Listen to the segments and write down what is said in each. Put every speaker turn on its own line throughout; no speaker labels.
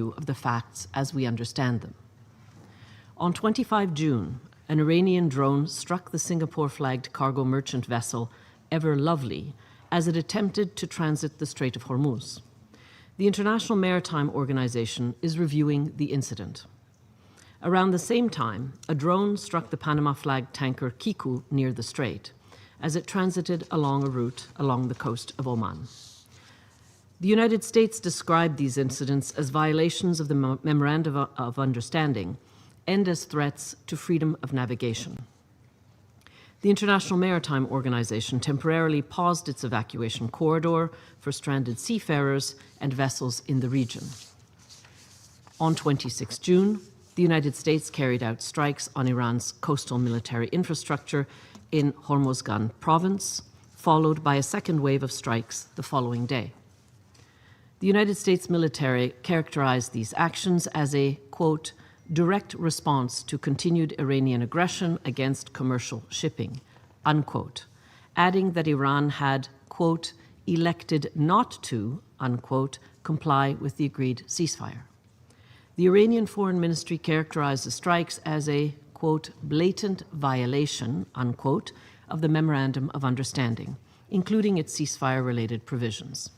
of the facts as we understand them. On 25 June, an Iranian drone struck the Singapore-flagged cargo merchant vessel Ever Lovely as it attempted to transit the Strait of Hormuz. The International Maritime Organization is reviewing the incident. Around the same time, a drone struck the Panama-flagged tanker Kiku near the strait as it transited along a route along the coast of Oman. The United States described these incidents as violations of the Memorandum of Understanding and as threats to freedom of navigation. The International Maritime Organization temporarily paused its evacuation corridor for stranded seafarers and vessels in the region. On 26 June, the United States carried out strikes on Iran's coastal military infrastructure in Hormozgan province, followed by a second wave of strikes the following day. The United States military characterized these actions as a, quote, direct response to continued Iranian aggression against commercial shipping, unquote, adding that Iran had, quote, elected not to, unquote, comply with the agreed ceasefire. The Iranian Foreign Ministry characterized the strikes as a, quote, blatant violation, unquote, of the Memorandum of Understanding, including its ceasefire-related provisions.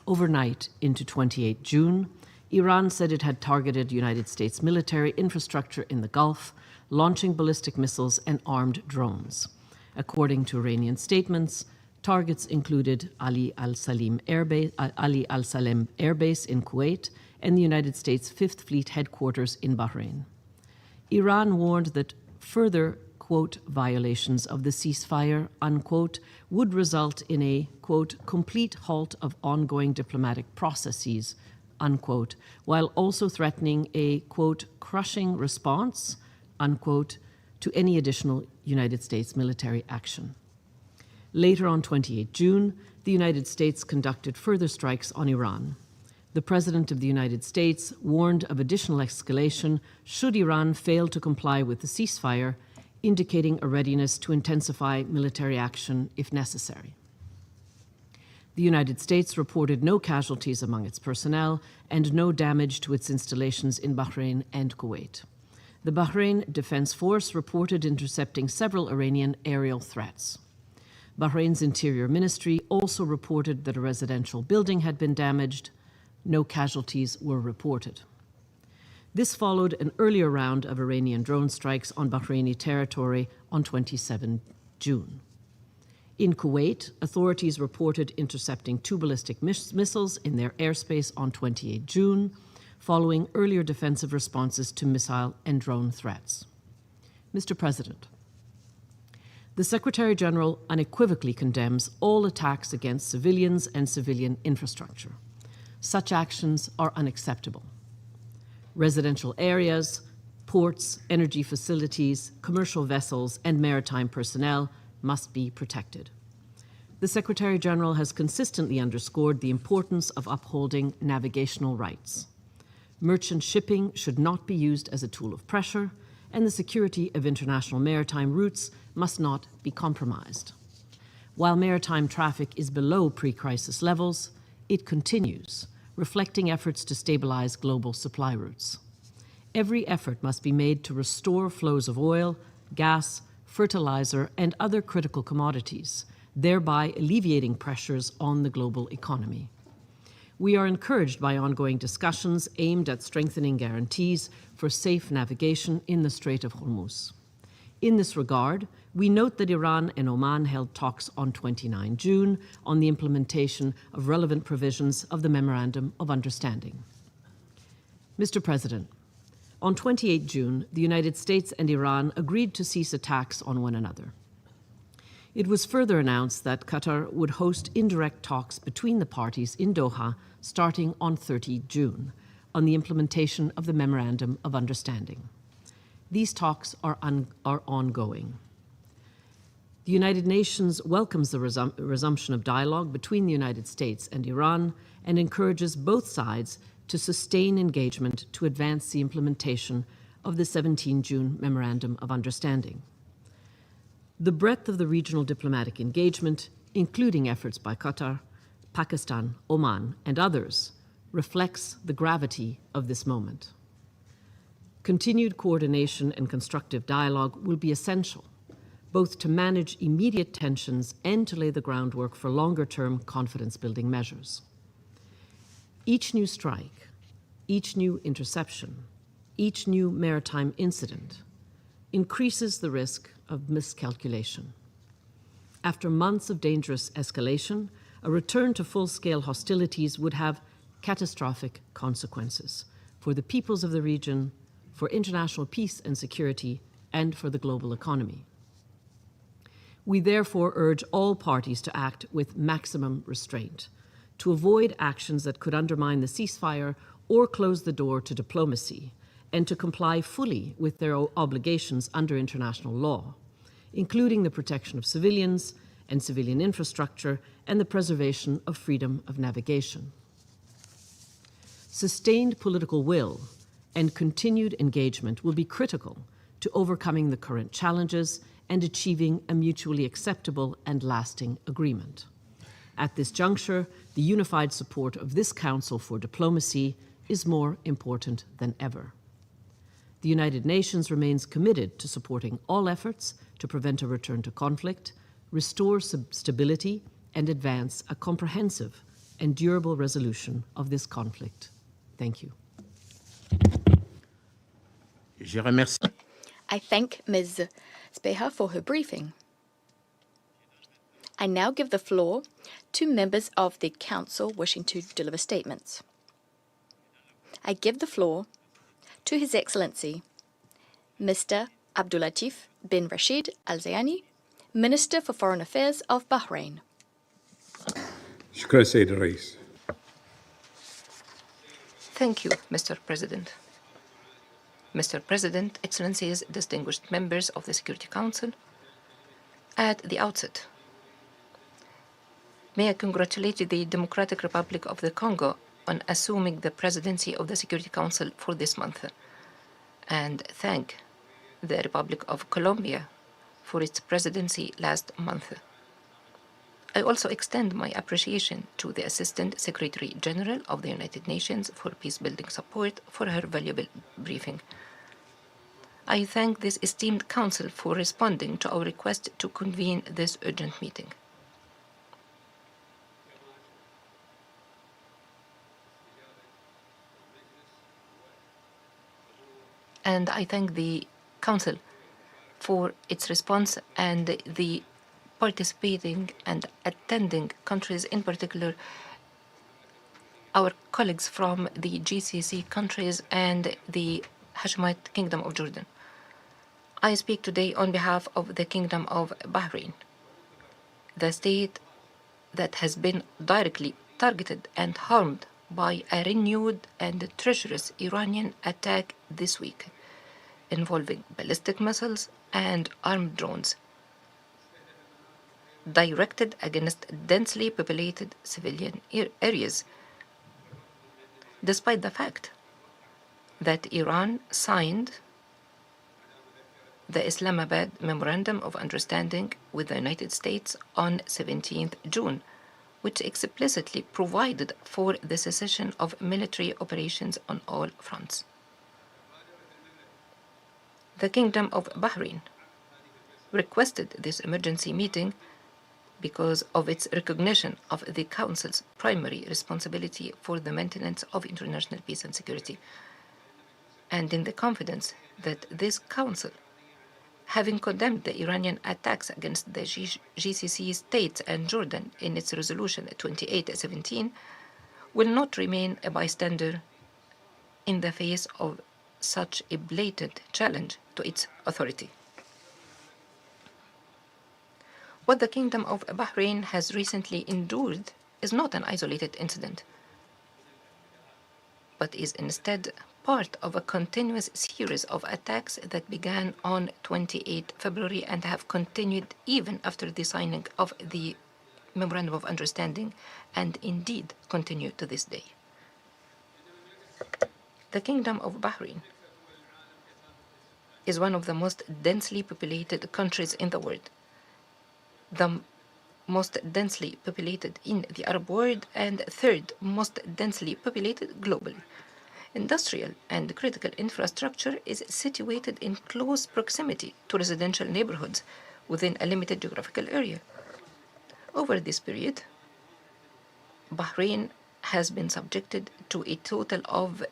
Overnight into 28 June, Iran said it had targeted United States military infrastructure in the Gulf, launching ballistic missiles and armed drones. According to Iranian statements, targets included Ali al-Salem Air Base in Kuwait and the United States Fifth Fleet headquarters in Bahrain. Iran warned that further, quote, violations of the ceasefire, unquote, would result in a, quote, complete halt of ongoing diplomatic processes, unquote, while also threatening a, quote, crushing response, unquote, to any additional United States military action. Later on 28 June, the United States conducted further strikes on Iran. The President of the United States warned of additional escalation should Iran fail to comply with the ceasefire, indicating a readiness to intensify military action if necessary. The United States reported no casualties among its personnel and no damage to its installations in Bahrain and Kuwait. The Bahrain Defense Force reported intercepting several Iranian aerial threats. Bahrain's Interior Ministry also reported that a residential building had been damaged. No casualties were reported. This followed an earlier round of Iranian drone strikes on Bahraini territory on 27 June. In Kuwait, authorities reported intercepting 2 ballistic missiles in their airspace on 28 June, following earlier defensive responses to missile and drone threats. Mr. President, the Secretary General unequivocally condemns all attacks against civilians and civilian infrastructure. Such actions are unacceptable. Residential areas, ports, energy facilities, commercial vessels, and maritime personnel must be protected. The Secretary General has consistently underscored the importance of upholding navigational rights. Merchant shipping should not be used as a tool of pressure, and the security of international maritime routes must not be compromised. While maritime traffic is below pre-crisis levels, it continues, reflecting efforts to stabilize global supply routes. Every effort must be made to restore flows of oil, gas, fertilizer, and other critical commodities, thereby alleviating pressures on the global economy. We are encouraged by ongoing discussions aimed at strengthening guarantees for safe navigation in the Strait of Hormuz. In this regard, we note that Iran and Oman held talks on 29 June on the implementation of relevant provisions of the Memorandum of Understanding. Mr. President, on 28 June, the United States and Iran agreed to cease attacks on one another. It was further announced that Qatar would host indirect talks between the parties in Doha starting on 30 June on the implementation of the Memorandum of Understanding. These talks are ongoing. The United Nations welcomes the resumption of dialogue between the United States and Iran and encourages both sides to sustain engagement to advance the implementation of the 17 June Memorandum of Understanding. The breadth of the regional diplomatic engagement, including efforts by Qatar, Pakistan, Oman, and others, reflects the gravity of this moment. Continued coordination and constructive dialogue will be essential, both to manage immediate tensions and to lay the groundwork for longer-term confidence-building measures. Each new strike, each new interception, each new maritime incident increases the risk of miscalculation. After months of dangerous escalation, a return to full-scale hostilities would have catastrophic consequences for the peoples of the region, for international peace and security, and for the global economy. We therefore urge all parties to act with maximum restraint, to avoid actions that could undermine the ceasefire or close the door to diplomacy, and to comply fully with their obligations under international law, including the protection of civilians and civilian infrastructure and the preservation of freedom of navigation. Sustained political will and continued engagement will be critical to overcoming the current challenges and achieving a mutually acceptable and lasting agreement. At this juncture, the unified support of this Council for Diplomacy is more important than ever. The United Nations remains committed to supporting all efforts to prevent a return to conflict, restore stability, and advance a comprehensive and durable resolution of this conflict. Thank you.
I thank Ms. Speha for her briefing. I now give the floor to members of the Council wishing to deliver statements. I give the floor to His Excellency, Mr. Abdullatif bin Rashid al-Zayani, Minister for Foreign Affairs of Bahrain.
شكرا سيد الرئيس.
Thank you, Mr. President. Mr. President, Excellencies, distinguished members of the Security Council, at the outset, may I congratulate the Democratic Republic of the Congo on assuming the presidency of the Security Council for this month, and thank the Republic of Colombia for its presidency last month. I also extend my appreciation to the Assistant Secretary General of the United Nations for peace-building support for her valuable briefing. I thank this esteemed Council for responding to our request to convene this urgent meeting. And I thank the Council for its response and the participating and attending countries, in particular our colleagues from the GCC countries and the Hashemite Kingdom of Jordan. I speak today on behalf of the Kingdom of Bahrain, the state that has been directly targeted and harmed by a renewed and treacherous Iranian attack this week, involving ballistic missiles and armed drones directed against densely populated civilian areas, despite the fact that Iran signed the Islamabad Memorandum of Understanding with the United States on 17th June, which explicitly provided for the cessation of military operations on all fronts. The Kingdom of Bahrain requested this emergency meeting because of its recognition of the Council's primary responsibility for the maintenance of international peace and security, and in the confidence that this Council, having condemned the Iranian attacks against the GCC states and Jordan in its resolution 2817, will not remain a bystander in the face of such a blatant challenge to its authority. What the Kingdom of Bahrain has recently endured is not an isolated incident, but is instead part of a continuous series of attacks that began on 28 February and have continued even after the signing of the Memorandum of Understanding, and indeed continue to this day. The Kingdom of Bahrain is one of the most densely populated countries in the world, the most densely populated in the Arab world and third most densely populated globally. Industrial and critical infrastructure is situated in close proximity to residential neighborhoods within a limited geographical area. Over this period, Bahrain has been subjected to a total of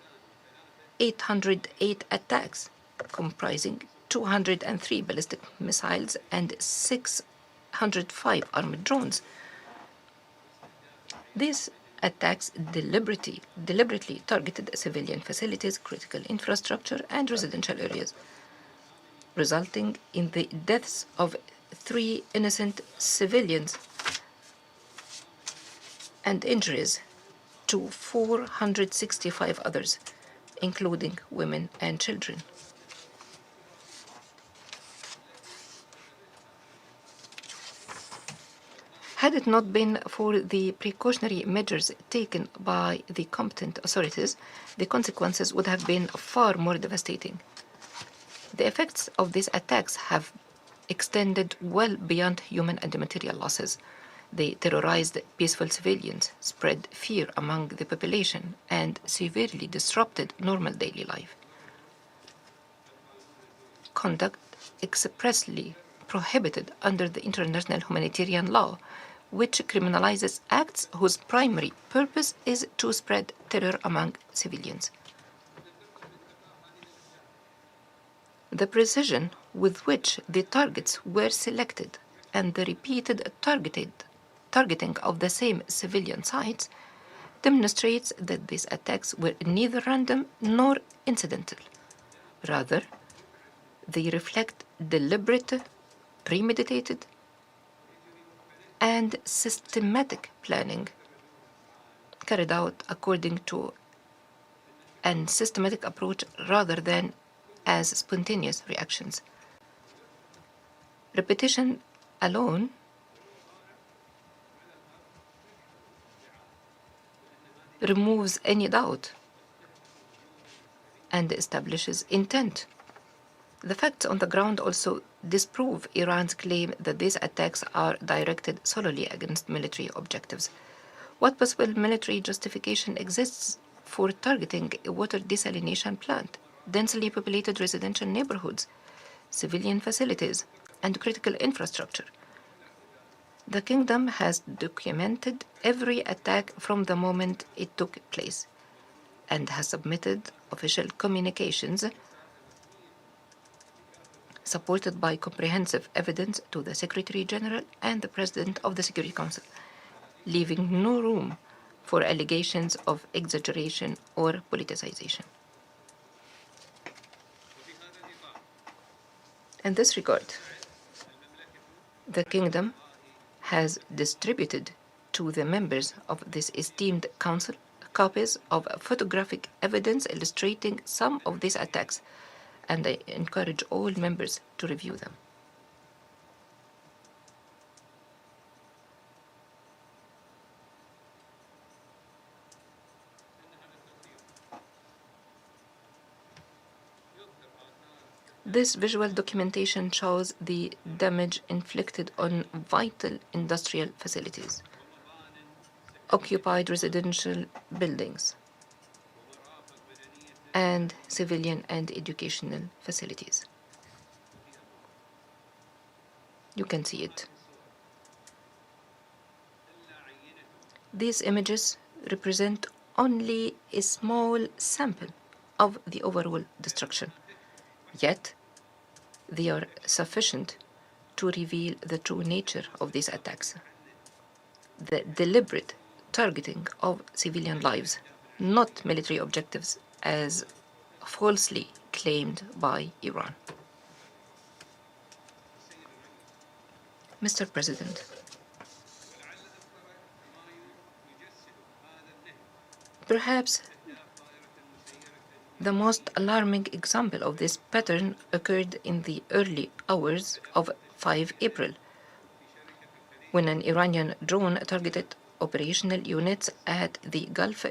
808 attacks, comprising 203 ballistic missiles and 605 armored drones. These attacks deliberately targeted civilian facilities, critical infrastructure, and residential areas, resulting in the deaths of 3 innocent civilians and injuries to 465 others, including women and children. Had it not been for the precautionary measures taken by the competent authorities, the consequences would have been far more devastating. The effects of these attacks have extended well beyond human and material losses. They terrorized peaceful civilians, spread fear among the population, and severely disrupted normal daily life. Conduct expressly prohibited under the international humanitarian law, which criminalizes acts whose primary purpose is to spread terror among civilians. The precision with which the targets were selected and the repeated targeting of the same civilian sites demonstrates that these attacks were neither random nor incidental. Rather, they reflect deliberate, premeditated, and systematic planning carried out according to a systematic approach rather than as spontaneous reactions. Repetition alone removes any doubt and establishes intent. The facts on the ground also disprove Iran's claim that these attacks are directed solely against military objectives. What possible military justification exists for targeting a water desalination plant, densely populated residential neighborhoods, civilian facilities, and critical infrastructure? The kingdom has documented every attack from the moment it took place and has submitted official communications supported by comprehensive evidence to the Secretary General and the President of the Security Council, leaving no room for allegations of exaggeration or politicization. In this regard, the kingdom has distributed to the members of this esteemed council copies of photographic evidence illustrating some of these attacks, and I encourage all members to review them. This visual documentation shows the damage inflicted on vital industrial facilities, occupied residential buildings, and civilian and educational facilities. You can see it. These images represent only a small sample of the overall destruction, yet they are sufficient to reveal the true nature of these attacks. The deliberate targeting of civilian lives, not military objectives, as falsely claimed by Iran. Mr. President, perhaps the most alarming example of this pattern occurred in the early hours of 5 April, when an Iranian drone targeted operational units at the Gulf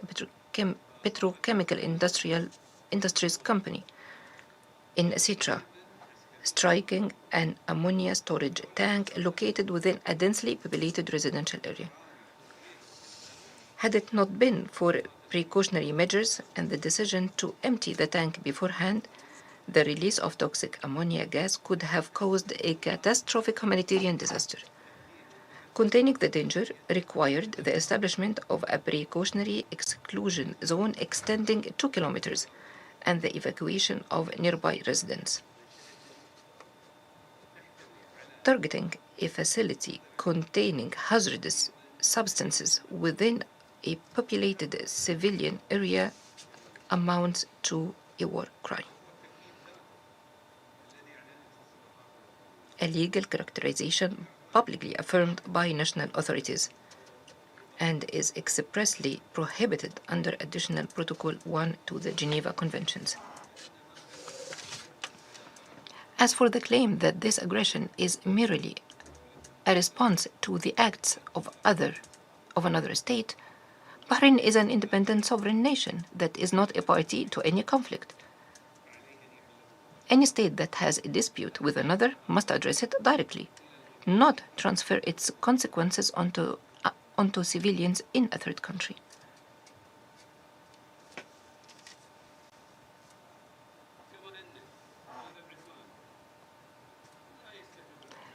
Petrochemical Industries Company in Sitra, striking an ammonia storage tank located within a densely populated residential area. Had it not been for precautionary measures and the decision to empty the tank beforehand, the release of toxic ammonia gas could have caused a catastrophic humanitarian disaster. Containing the danger required the establishment of a precautionary exclusion zone extending 2 kilometers and the evacuation of nearby residents. Targeting a facility containing hazardous substances within a populated civilian area amounts to a war crime. A legal characterization publicly affirmed by national authorities and is expressly prohibited under Additional Protocol 1 to the Geneva Conventions. As for the claim that this aggression is merely a response to the acts of another state, Bahrain is an independent sovereign nation that is not a party to any conflict. Any state that has a dispute with another must address it directly, not transfer its consequences onto civilians in a third country.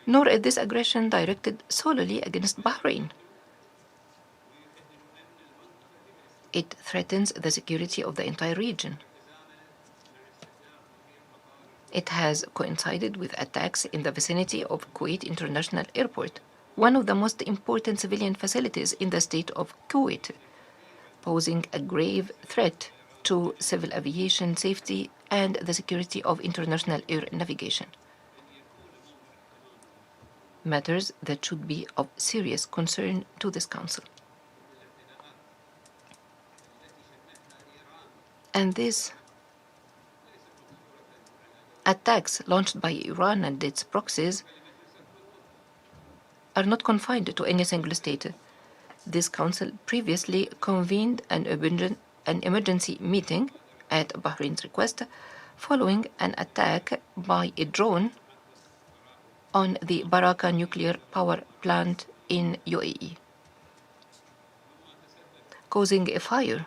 Nor is this aggression directed solely against Bahrain. It threatens the security of the entire region. It has coincided with attacks in the vicinity of Kuwait International Airport, one of the most important civilian facilities in the state of Kuwait, posing a grave threat to civil aviation safety and the security of international air navigation. Matters that should be of serious concern to this Council. And these attacks launched by Iran and its proxies are not confined to any single state. This Council previously convened an emergency meeting at Bahrain's request following an attack by a drone on the Baraka nuclear power plant in UAE, causing a fire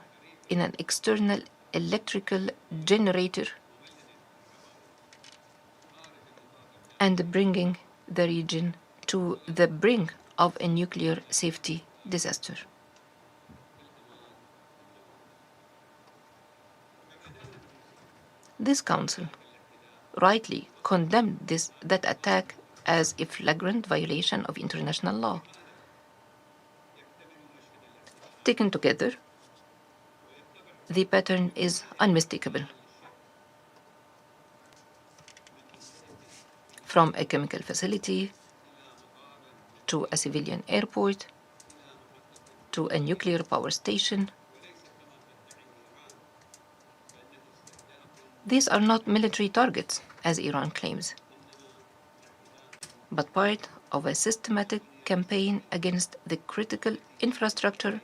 in an external electrical generator and bringing the region to the brink of a nuclear safety disaster. This Council rightly condemned that attack as a flagrant violation of international law. Taken together, the pattern is unmistakable. From a chemical facility, to a civilian airport, to a nuclear power station. These are not military targets, as Iran claims, but part of a systematic campaign against the critical infrastructure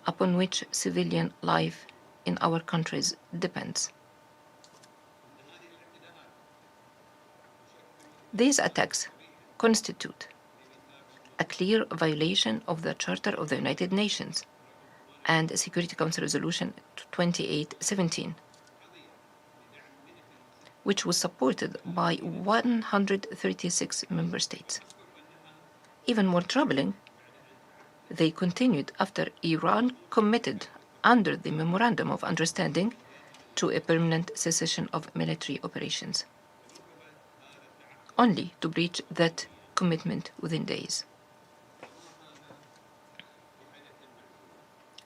upon which civilian life in our countries depends. These attacks constitute a clear violation of the Charter of the United Nations and Security Council Resolution 2817, which was supported by 136 member states. Even more troubling, they continued after Iran committed under the Memorandum of Understanding to a permanent cessation of military operations, only to breach that commitment within days.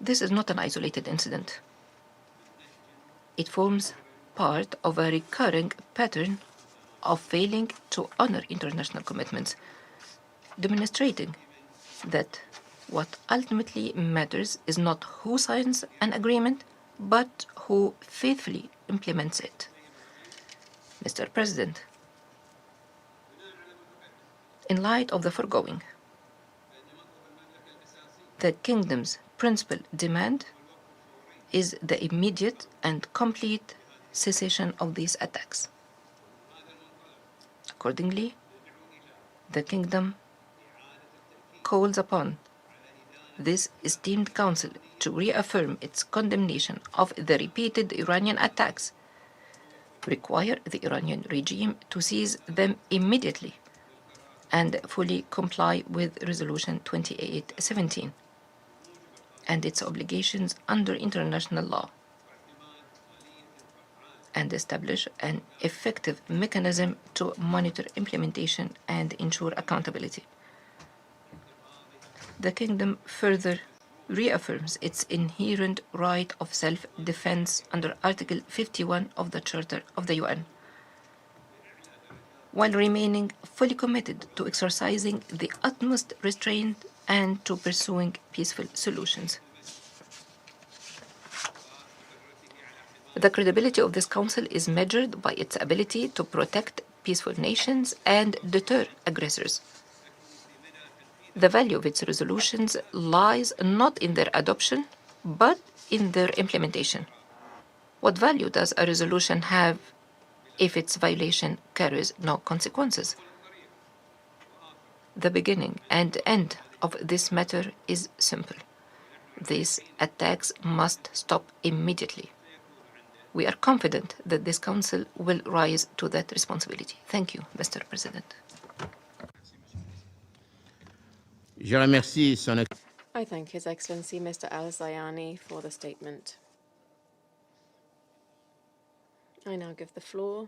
This is not an isolated incident. It forms part of a recurring pattern of failing to honor international commitments, demonstrating that what ultimately matters is not who signs an agreement, but who faithfully implements it. Mr. President, in light of the foregoing, the Kingdom's principal demand is the immediate and complete cessation of these attacks. Accordingly, the Kingdom calls upon this esteemed Council to reaffirm its condemnation of the repeated Iranian attacks, require the Iranian regime to cease them immediately, and fully comply with Resolution 2817 and its obligations under international law, and establish an effective mechanism to monitor implementation and ensure accountability. The Kingdom further reaffirms its inherent right of self-defense under Article 51 of the Charter of the UN, while remaining fully committed to exercising the utmost restraint and to pursuing peaceful solutions. The credibility of this Council is measured by its ability to protect peaceful nations and deter aggressors. The value of its resolutions lies not in their adoption, but in their implementation. What value does a resolution have if its violation carries no consequences? The beginning and end of this matter is simple. These attacks must stop immediately. We are confident that this Council will rise to that responsibility. Thank you, Mr. President.
I thank His Excellency Mr. al-Zayani for the statement. I now give the floor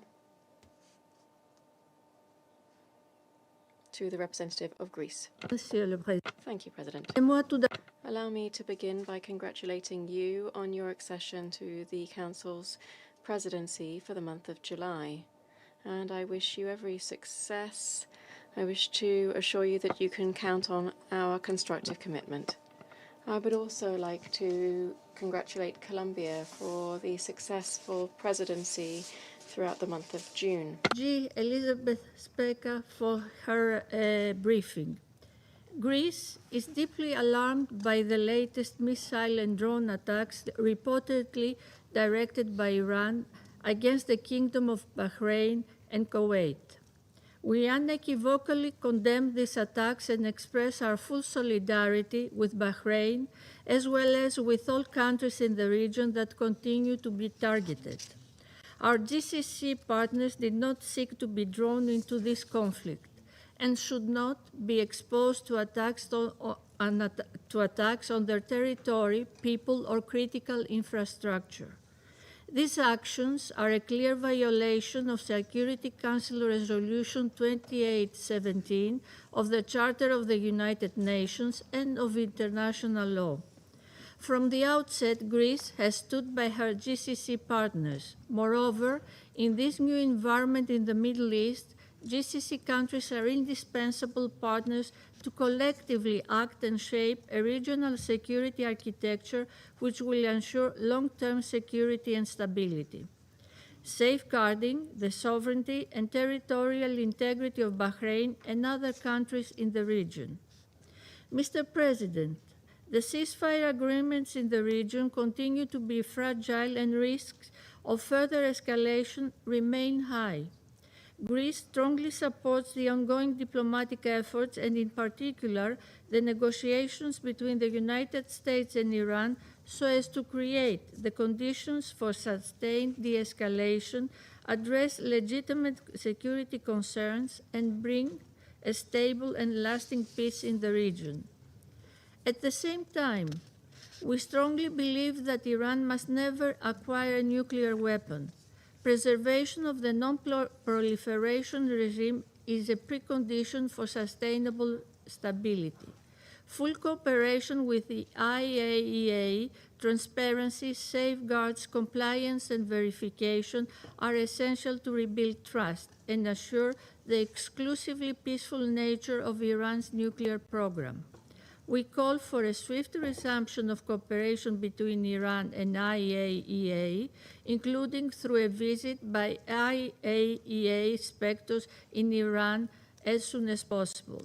to the representative of Greece. Thank you, President. Allow me to begin by congratulating you on your accession to the Council's presidency for the month of July, and I wish you every success. I wish to assure you that you can count on our constructive commitment. I would also like to congratulate Colombia for the successful presidency throughout the month of June.
Elizabeth Speka for her briefing. Greece is deeply alarmed by the latest missile and drone attacks reportedly directed by Iran against the Kingdom of Bahrain and Kuwait. We unequivocally condemn these attacks and express our full solidarity with Bahrain, as well as with all countries in the region that continue to be targeted. Our GCC partners did not seek to be drawn into this conflict and should not be exposed to attacks on their territory, people, or critical infrastructure. These actions are a clear violation of Security Council Resolution 2817 of the Charter of the United Nations and of international law. From the outset, Greece has stood by her GCC partners. Moreover, in this new environment in the Middle East, GCC countries are indispensable partners to collectively act and shape a regional security architecture which will ensure long-term security and stability, safeguarding the sovereignty and territorial integrity of Bahrain and other countries in the region. Mr. President, the ceasefire agreements in the region continue to be fragile and risks of further escalation remain high. Greece strongly supports the ongoing diplomatic efforts and, in particular, the negotiations between the United States and Iran so as to create the conditions for sustained de-escalation, address legitimate security concerns, and bring a stable and lasting peace in the region. At the same time, we strongly believe that Iran must never acquire a nuclear weapon. Preservation of the non-proliferation regime is a precondition for sustainable stability. Full cooperation with the IAEA, transparency, safeguards, compliance, and verification are essential to rebuild trust and assure the exclusively peaceful nature of Iran's nuclear program. We call for a swift resumption of cooperation between Iran and IAEA, including through a visit by IAEA inspectors in Iran as soon as possible.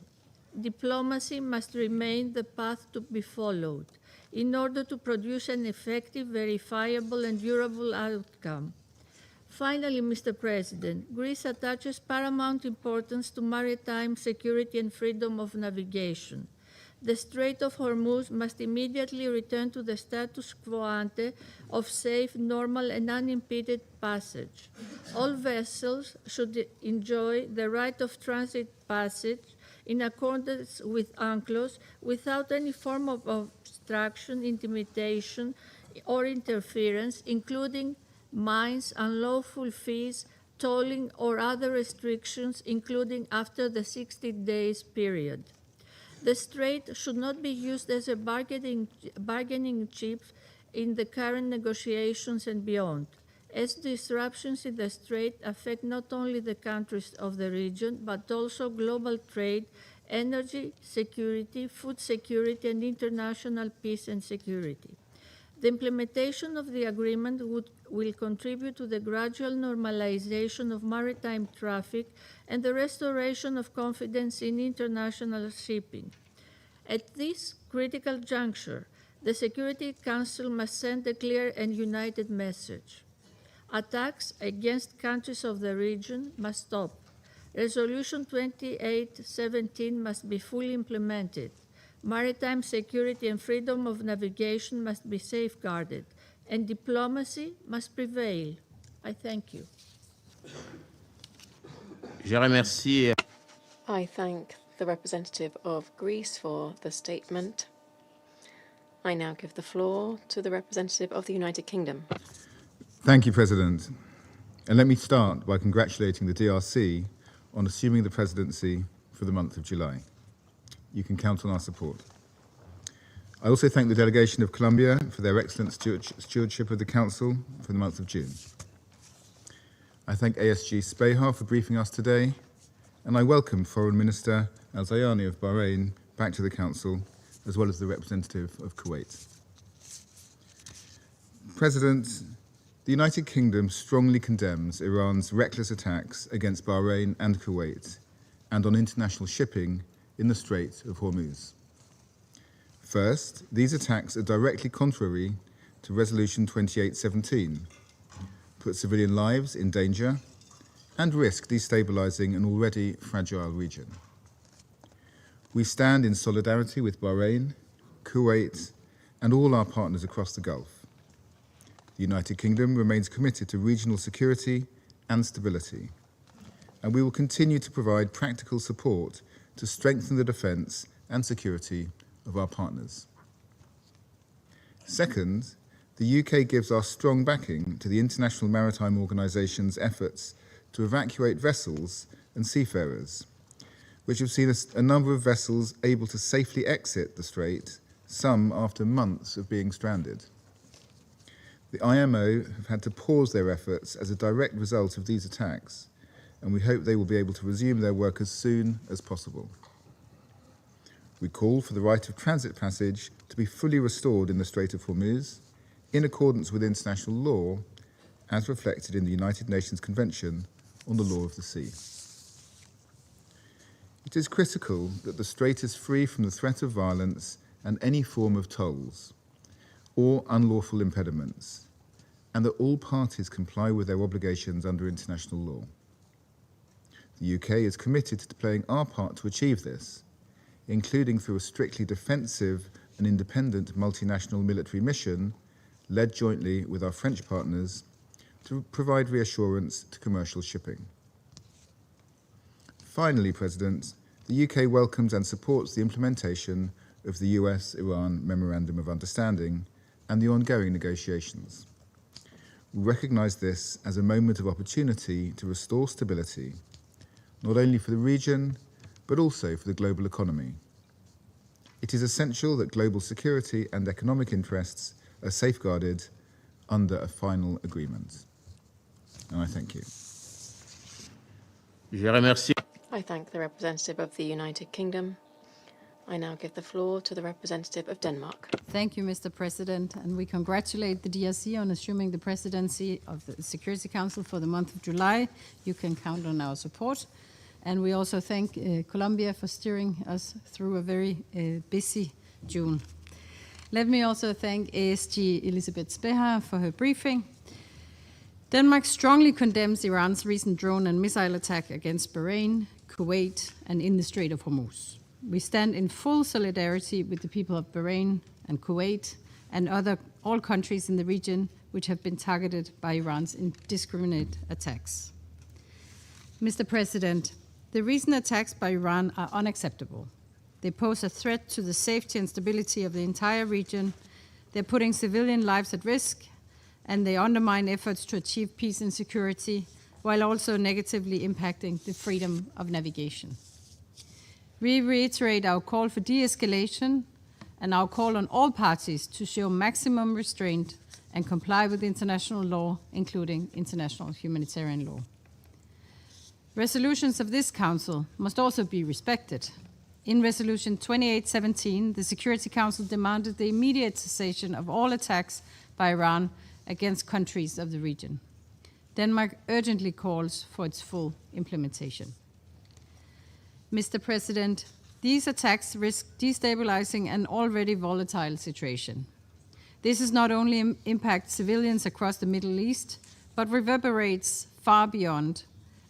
Diplomacy must remain the path to be followed in order to produce an effective, verifiable, and durable outcome. Finally, Mr. President, Greece attaches paramount importance to maritime security and freedom of navigation. The Strait of Hormuz must immediately return to the status quo ante of safe, normal, and unimpeded passage. All vessels should enjoy the right of transit passage in accordance with UNCLOS without any form of obstruction, intimidation, or interference, including mines, unlawful fees, tolling, or other restrictions, including after the 60 days period. The strait should not be used as a bargaining chip in the current negotiations and beyond, as disruptions in the strait affect not only the countries of the region, but also global trade, energy security, food security, and international peace and security. The implementation of the agreement will contribute to the gradual normalization of maritime traffic and the restoration of confidence in international shipping. At this critical juncture, the Security Council must send a clear and united message. Attacks against countries of the region must stop. Resolution 2817 must be fully implemented. Maritime security and freedom of navigation must be safeguarded, and diplomacy must prevail. I thank you.
Je remercie.
I thank the representative of Greece for the statement. I now give the floor to the representative of the United Kingdom.
Thank you, President. And let me start by congratulating the DRC on assuming the presidency for the month of July. You can count on our support. I also thank the delegation of Colombia for their excellent stewardship of the Council for the month of June. I thank ASG Speha for briefing us today, and I welcome Foreign Minister al-Zayani of Bahrain back to the Council, as well as the representative of Kuwait. President, the United Kingdom strongly condemns Iran's reckless attacks against Bahrain and Kuwait and on international shipping in the Strait of Hormuz. First, these attacks are directly contrary to Resolution 2817, put civilian lives in danger, and risk destabilizing an already fragile region. We stand in solidarity with Bahrain, Kuwait, and all our partners across the Gulf. The United Kingdom remains committed to regional security and stability, and we will continue to provide practical support to strengthen the defence and security of our partners. Second, the UK gives our strong backing to the International Maritime Organisation's efforts to evacuate vessels and seafarers, which have seen a number of vessels able to safely exit the strait, some after months of being stranded. The IMO have had to pause their efforts as a direct result of these attacks, and we hope they will be able to resume their work as soon as possible. We call for the right of transit passage to be fully restored in the Strait of Hormuz, in accordance with international law, as reflected in the United Nations Convention on the Law of the Sea. It is critical that the strait is free from the threat of violence and any form of tolls or unlawful impediments, and that all parties comply with their obligations under international law. The UK is committed to playing our part to achieve this, including through a strictly defensive and independent multinational military mission led jointly with our French partners to provide reassurance to commercial shipping. Finally, President, the UK welcomes and supports the implementation of the US-Iran Memorandum of Understanding and the ongoing negotiations. We recognise this as a moment of opportunity to restore stability, not only for the region, but also for the global economy. It is essential that global security and economic interests are safeguarded under a final agreement. And I thank you.
Je remercie.
I thank the representative of the United Kingdom. I now give the floor to the representative of Denmark.
Thank you, Mr. President, and we congratulate the DRC on assuming the presidency of the Security Council for the month of July. You can count on our support. And we also thank Colombia for steering us through a very busy June. Let me also thank ASG Elizabeth Speha for her briefing. Denmark strongly condemns Iran's recent drone and missile attack against Bahrain, Kuwait, and in the Strait of Hormuz. We stand in full solidarity with the people of Bahrain and Kuwait and all countries in the region which have been targeted by Iran's indiscriminate attacks. Mr. President, the recent attacks by Iran are unacceptable. They pose a threat to the safety and stability of the entire region. They're putting civilian lives at risk, and they undermine efforts to achieve peace and security, while also negatively impacting the freedom of navigation. We reiterate our call for de-escalation and our call on all parties to show maximum restraint and comply with international law, including international humanitarian law. Resolutions of this Council must also be respected. In Resolution 2817, the Security Council demanded the immediate cessation of all attacks by Iran against countries of the region. Denmark urgently calls for its full implementation. Mr. President, these attacks risk destabilizing an already volatile situation. This is not only impact civilians across the Middle East, but reverberates far beyond,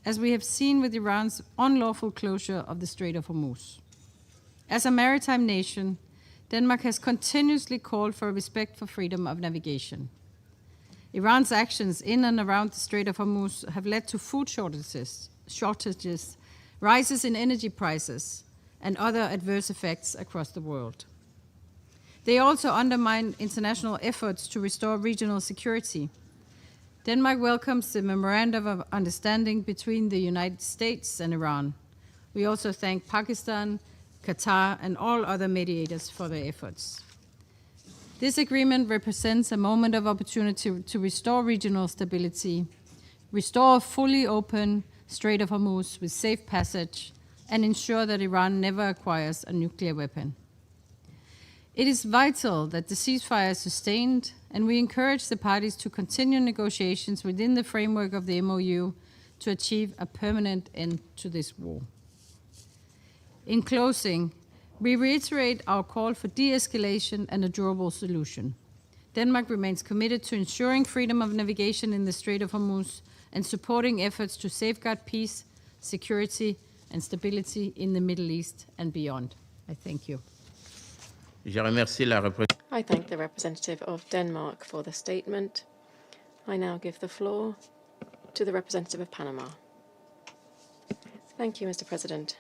as we have seen with Iran's unlawful closure of the Strait of Hormuz. As a maritime nation, Denmark has continuously called for respect for freedom of navigation. Iran's actions in and around the Strait of Hormuz have led to food shortages, rises in energy prices, and other adverse effects across the world. They also undermine international efforts to restore regional security. Denmark welcomes the Memorandum of Understanding between the United States and Iran. We also thank Pakistan, Qatar, and all other mediators for their efforts. This agreement represents a moment of opportunity to restore regional stability, restore a fully open Strait of Hormuz with safe passage, and ensure that Iran never acquires a nuclear weapon. It is vital that the ceasefire is sustained, and we encourage the parties to continue negotiations within the framework of the MOU to achieve a permanent end to this war. In closing, we reiterate our call for de-escalation and a durable solution. Denmark remains committed to ensuring freedom of navigation in the Strait of Hormuz and supporting efforts to safeguard peace, security, and stability in the Middle East and beyond. I thank you.
I thank the representative of Denmark for the statement. I now give the floor to the representative of Panama. Thank you, Mr. President.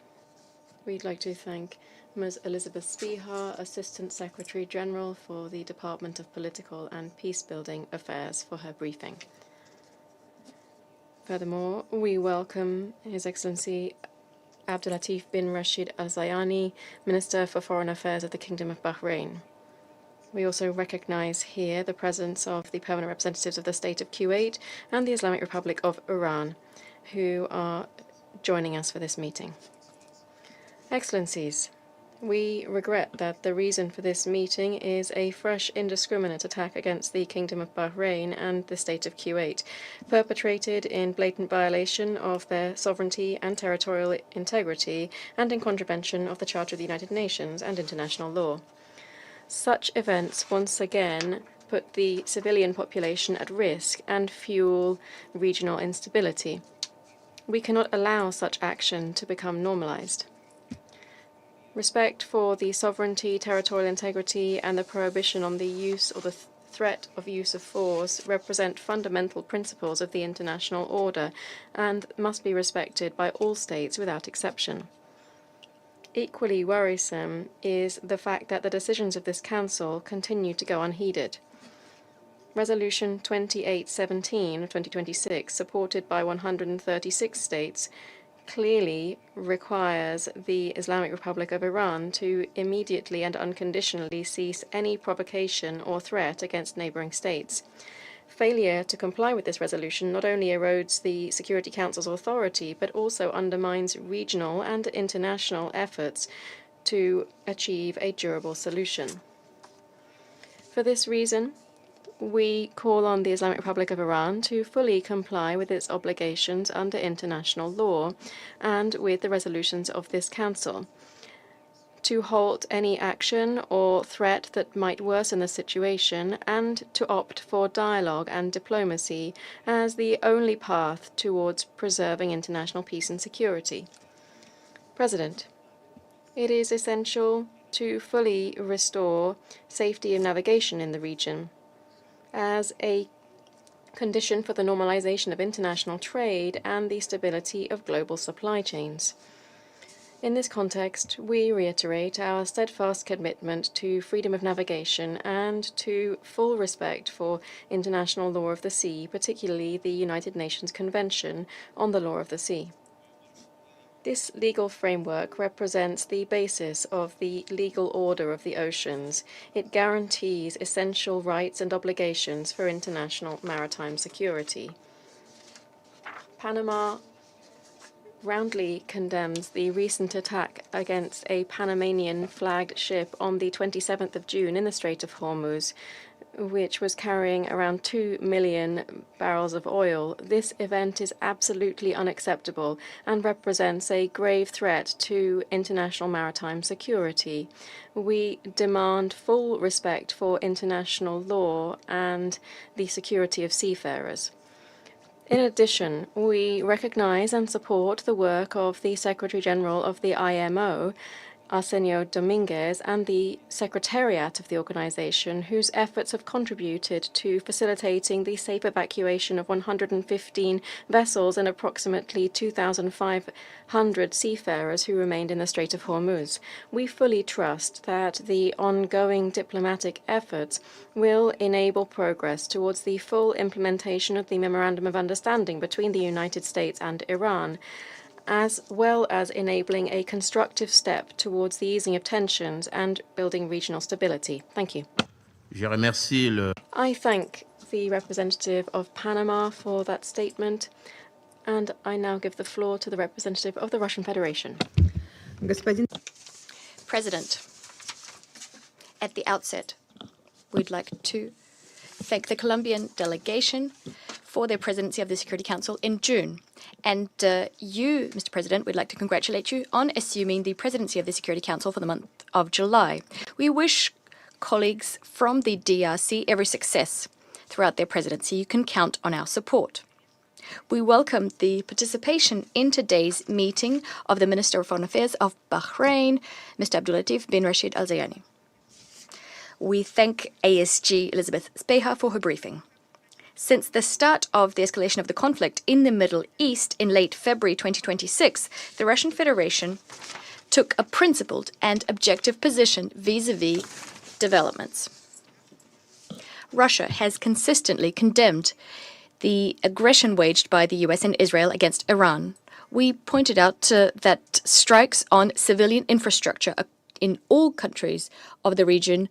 We'd like to thank Ms. Elizabeth Spihar, Assistant Secretary General for the Department of Political and Peacebuilding Affairs, for her briefing. Furthermore, we welcome His Excellency Abdullatif bin Rashid al-Zayani, Minister for Foreign Affairs of the Kingdom of Bahrain. We also recognize here the presence of the permanent representatives of the State of Kuwait and the Islamic Republic of Iran, who are joining us for this meeting. Excellencies, we regret that the reason for this meeting is a fresh indiscriminate attack against the Kingdom of Bahrain and the State of Kuwait, perpetrated in blatant violation of their sovereignty and territorial integrity and in contravention of the Charter of the United Nations and international law. Such events once again put the civilian population at risk and fuel regional instability. We cannot allow such action to become normalized. Respect for the sovereignty, territorial integrity, and the prohibition on the use or the threat of use of force represent fundamental principles of the international order and must be respected by all states without exception. Equally worrisome is the fact that the decisions of this Council continue to go unheeded. Resolution 2817 of 2026, supported by 136 states, clearly requires the Islamic Republic of Iran to immediately and unconditionally cease any provocation or threat against neighboring states. Failure to comply with this resolution not only erodes the Security Council's authority, but also undermines regional and international efforts to achieve a durable solution. For this reason, we call on the Islamic Republic of Iran to fully comply with its obligations under international law and with the resolutions of this Council, to halt any action or threat that might worsen the situation, and to opt for dialogue and diplomacy as the only path towards preserving international peace and security. President, it is essential to fully restore safety of navigation in the region as a condition for the normalization of international trade and the stability of global supply chains. In this context, we reiterate our steadfast commitment to freedom of navigation and to full respect for international law of the sea, particularly the United Nations Convention on the Law of the Sea. This legal framework represents the basis of the legal order of the oceans. It guarantees essential rights and obligations for international maritime security. Panama roundly condemns the recent attack against a Panamanian-flagged ship on the 27th of June in the Strait of Hormuz, which was carrying around 2 million barrels of oil. This event is absolutely unacceptable and represents a grave threat to international maritime security. We demand full respect for international law and the security of seafarers. In addition, we recognize and support the work of the Secretary General of the IMO, Arsenio Dominguez, and the Secretariat of the organization, whose efforts have contributed to facilitating the safe evacuation of 115 vessels and approximately 2,500 seafarers who remained in the Strait of Hormuz. We fully trust that the ongoing diplomatic efforts will enable progress towards the full implementation of the Memorandum of Understanding between the United States and Iran, as well as enabling a constructive step towards the easing of tensions and building regional stability. Thank you. I thank the representative of Panama for that statement, and I now give the floor to the representative of the Russian Federation. President, at the outset, we'd like to thank the Colombian delegation for their presidency of the Security Council in June. And you, Mr. President, we'd like to congratulate you on assuming the presidency of the Security Council for the month of July. We wish colleagues from the DRC every success throughout their presidency. You can count on our support. We welcome the participation in today's meeting of the Minister of Foreign Affairs of Bahrain, Mr. Abdullatif bin Rashid al-Zayani. We thank ASG Elizabeth Speha for her briefing. Since the start of the escalation of the conflict in the Middle East in late February 2026, the Russian Federation took a principled and objective position vis-à-vis developments. Russia has consistently condemned the aggression waged by the US and Israel against Iran. We pointed out that strikes on civilian infrastructure in all countries of the region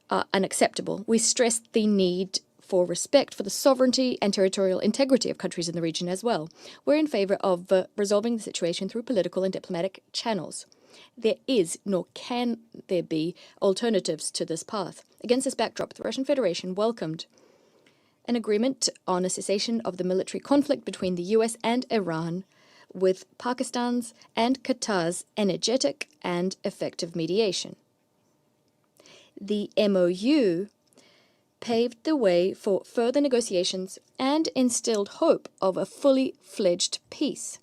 are unacceptable. We stressed the need for respect for the sovereignty and territorial integrity of countries in the region as well. We're in favor of resolving the situation through political and diplomatic channels. There is, nor can there be, alternatives to this path. Against this backdrop, the Russian Federation welcomed an agreement on a cessation of the military conflict between the US and Iran, with Pakistan's and Qatar's energetic and effective mediation. The MOU paved the way for further negotiations and instilled hope of a fully fledged peace.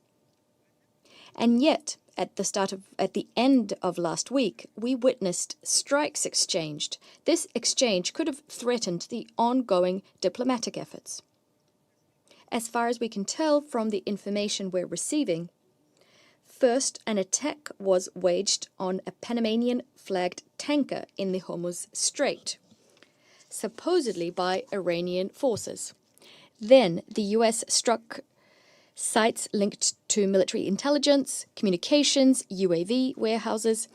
And yet, at the end of last week, we witnessed strikes exchanged. This exchange could have threatened the ongoing diplomatic efforts. As far as we can tell from the information we're receiving, first, an attack was waged on a Panamanian-flagged tanker in the Hormuz Strait, supposedly by Iranian forces. Then the US struck sites linked to military intelligence, communications, UAV warehouses,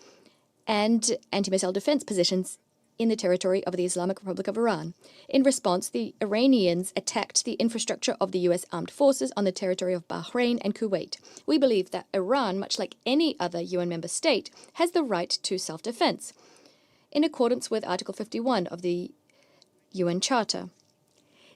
and anti-missile defense positions in the territory of the Islamic Republic of Iran. In response, the Iranians attacked the infrastructure of the US armed forces on the territory of Bahrain and Kuwait. We believe that Iran, much like any other UN member state, has the right to self-defense, in accordance with Article 51 of the UN Charter.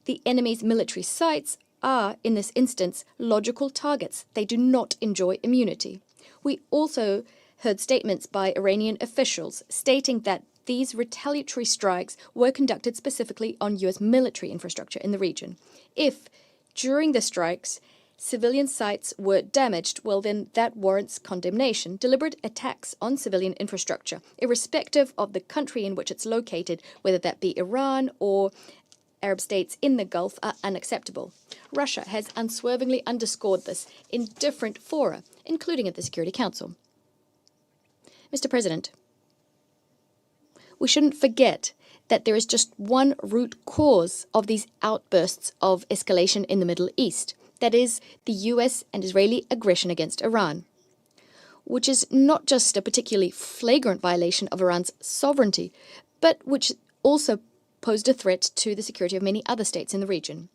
The enemy's military sites are, in this instance, logical targets. They do not enjoy immunity. We also
heard statements by Iranian officials stating that these retaliatory strikes were conducted specifically on U.S. military infrastructure in the region. If, during the strikes, civilian sites were damaged, well then that warrants condemnation. Deliberate attacks on civilian infrastructure, irrespective of the country in which it's located, whether that be Iran or Arab states in the Gulf, are unacceptable. Russia has unswervingly underscored this in different fora, including at the Security Council. Mr. President, we shouldn't forget that there is just one root cause of these outbursts of escalation in the Middle East. That is the US and Israeli aggression against Iran, which is not just a particularly flagrant violation of Iran's sovereignty, but which also posed a threat to the security of many other states in the region.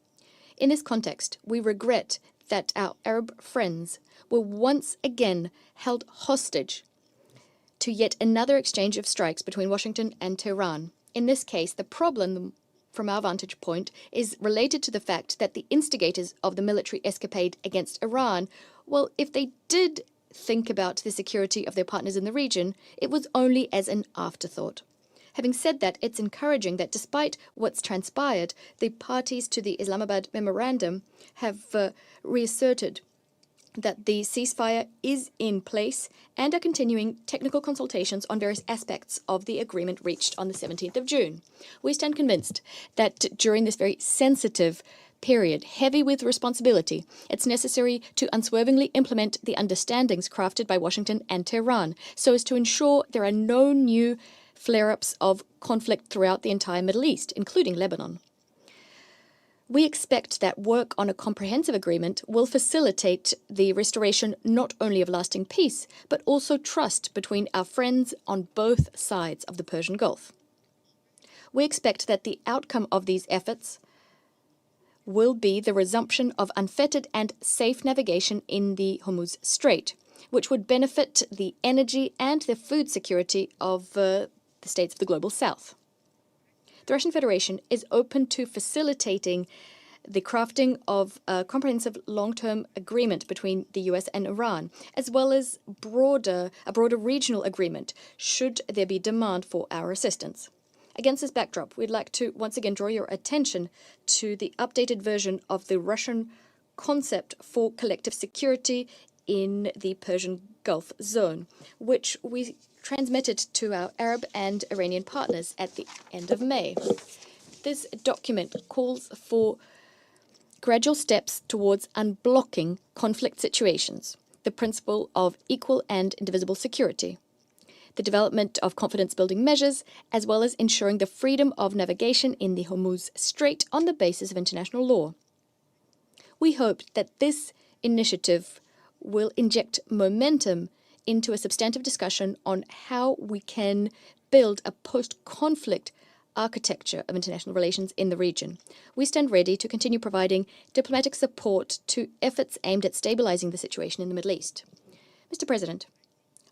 In this context, we regret that our Arab friends were once again held hostage to yet another exchange of strikes between Washington and Tehran. In this case, the problem, from our vantage point, is related to the fact that the instigators of the military escapade against Iran, well, if they did think about the security of their partners in the region, it was only as an afterthought. Having said that, it's encouraging that despite what's transpired, the parties to the Islamabad Memorandum have reasserted that the ceasefire is in place and are continuing technical consultations on various aspects of the agreement reached on the 17th of June. We stand convinced that during this very sensitive period, heavy with responsibility, it's necessary to unswervingly implement the understandings crafted by Washington and Tehran so as to ensure there are no new flare-ups of conflict throughout the entire Middle East, including Lebanon. We expect that work on a comprehensive agreement will facilitate the restoration not only of lasting peace, but also trust between our friends on both sides of the Persian Gulf. We expect that the outcome of these efforts will be the resumption of unfettered and safe navigation in the Hormuz Strait, which would benefit the energy and the food security of the states of the Global South. The Russian Federation is open to facilitating the crafting of a comprehensive long-term agreement between the US and Iran, as well as a broader regional agreement, should there be demand for our assistance. Against this backdrop, we'd like to once again draw your attention to the updated version of the Russian concept for collective security in the Persian Gulf zone, which we transmitted to our Arab and Iranian partners at the end of May. This document calls for gradual steps towards unblocking conflict situations, the principle of equal and indivisible security, the development of confidence-building measures, as well as ensuring the freedom of navigation in the Hormuz Strait on the basis of international law. We hope that this initiative will inject momentum into a substantive discussion on how we can build a post-conflict architecture of international relations in the region. We stand ready to continue providing diplomatic support to efforts aimed at stabilizing the situation in the Middle East. Mr. President,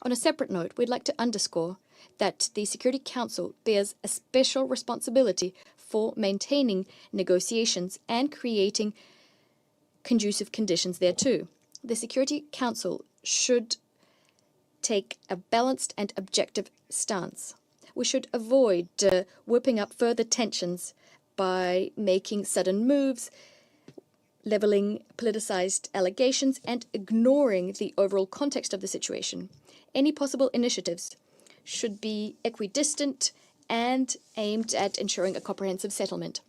on a separate note, we'd like to underscore that the Security Council bears a special responsibility for maintaining negotiations and creating conducive conditions thereto. The Security Council should take a balanced and objective stance. We should avoid whipping up further tensions by making sudden moves, leveling politicized allegations, and ignoring the overall context of the situation. Any possible initiatives should be equidistant and aimed at ensuring a comprehensive settlement.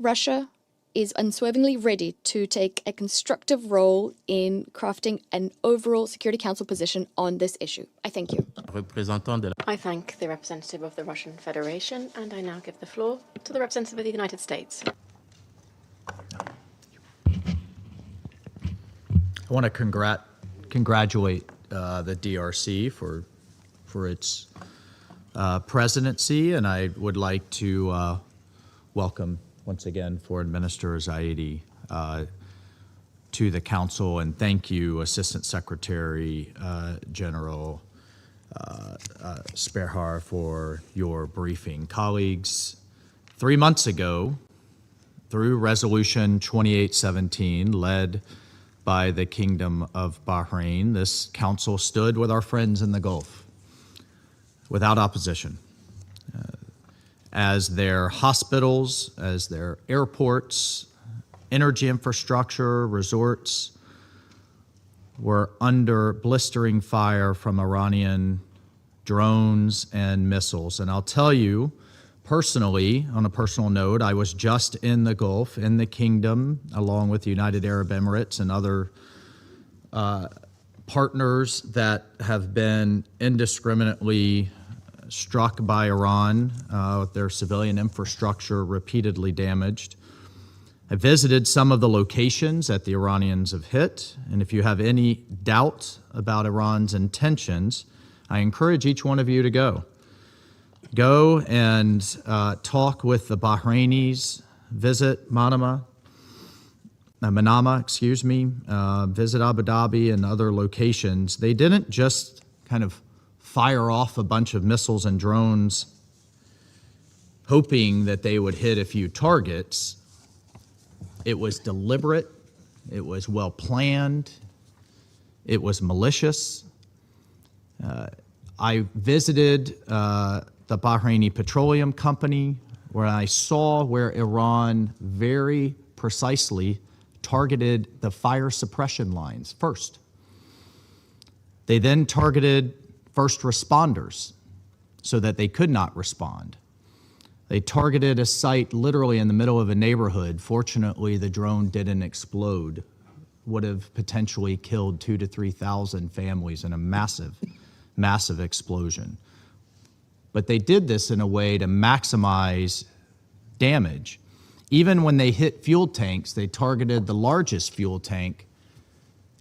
Russia is unswervingly ready to take a constructive role in crafting an overall Security Council position on this issue. I thank you.
I thank the representative of the Russian Federation, and I now give the floor to the representative of the United States.
I want to congratulate the DRC for its presidency, and I would like to welcome once again Foreign Minister Zayani to the Council, and thank you, Assistant Secretary General Sperhar, for your briefing. Colleagues, 3 months ago, through Resolution 2817, led by the Kingdom of Bahrain. This council stood with our friends in the Gulf without opposition. As their hospitals, as their airports, energy infrastructure, resorts were under blistering fire from Iranian drones and missiles. And I'll tell you, personally, on a personal note, I was just in the Gulf, in the Kingdom, along with the United Arab Emirates and other partners that have been indiscriminately struck by Iran, with their civilian infrastructure repeatedly damaged. I visited some of the locations that the Iranians have hit, and if you have any doubt about Iran's intentions, I encourage each one of you to go. Go and talk with the Bahrainis, visit Manama, visit Abu Dhabi and other locations. They didn't just kind of fire off a bunch of missiles and drones hoping that they would hit a few targets. It was deliberate, it was well planned, it was malicious. I visited the Bahraini Petroleum Company, where I saw where Iran very precisely targeted the fire suppression lines first. They then targeted first responders so that they could not respond. They targeted a site literally in the middle of a neighborhood. Fortunately, the drone didn't explode. Would have potentially killed 2,000 to 3,000 families in a massive, massive explosion. But they did this in a way to maximize damage. Even when they hit fuel tanks, they targeted the largest fuel tank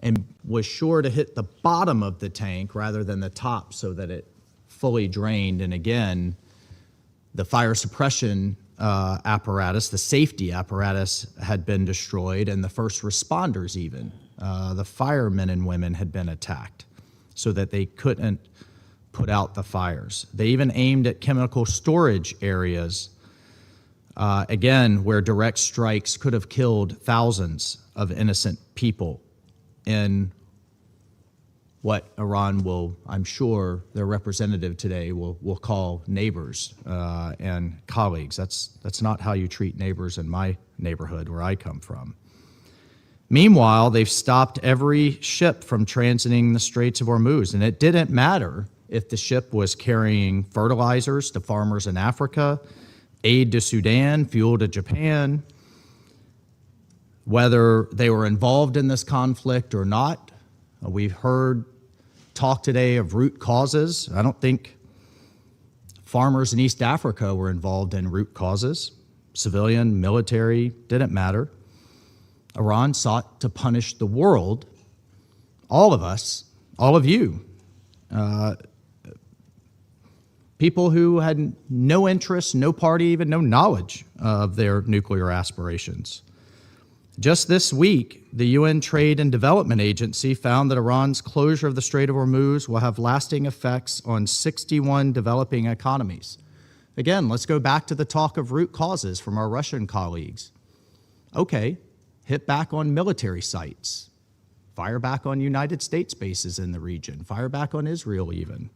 and was sure to hit the bottom of the tank rather than the top so that it fully drained. And again, the fire suppression apparatus, the safety apparatus had been destroyed, and the first responders even, the firemen and women had been attacked so that they couldn't put out the fires. They even aimed at chemical storage areas, again, where direct strikes could have killed thousands of innocent people in what Iran will, I'm sure, their representative today will call neighbors and colleagues. That's not how you treat neighbors in my neighborhood where I come from. Meanwhile, they've stopped every ship from transiting the Straits of Hormuz, and it didn't matter if the ship was carrying fertilizers to farmers in Africa, aid to Sudan, fuel to Japan, whether they were involved in this conflict or not. We've heard talk today of root causes. I don't think farmers in East Africa were involved in root causes. Civilian, military, didn't matter. Iran sought to punish the world, all of us, all of you, people who had no interest, no party, even no knowledge of their nuclear aspirations. Just this week, the UN Trade and Development Agency found that Iran's closure of the Strait of Hormuz will have lasting effects on 61 developing economies. Again, let's go back to the talk of root causes from our Russian colleagues. Okay, hit back on military sites, fire back on United States bases in the region, fire back on Israel even.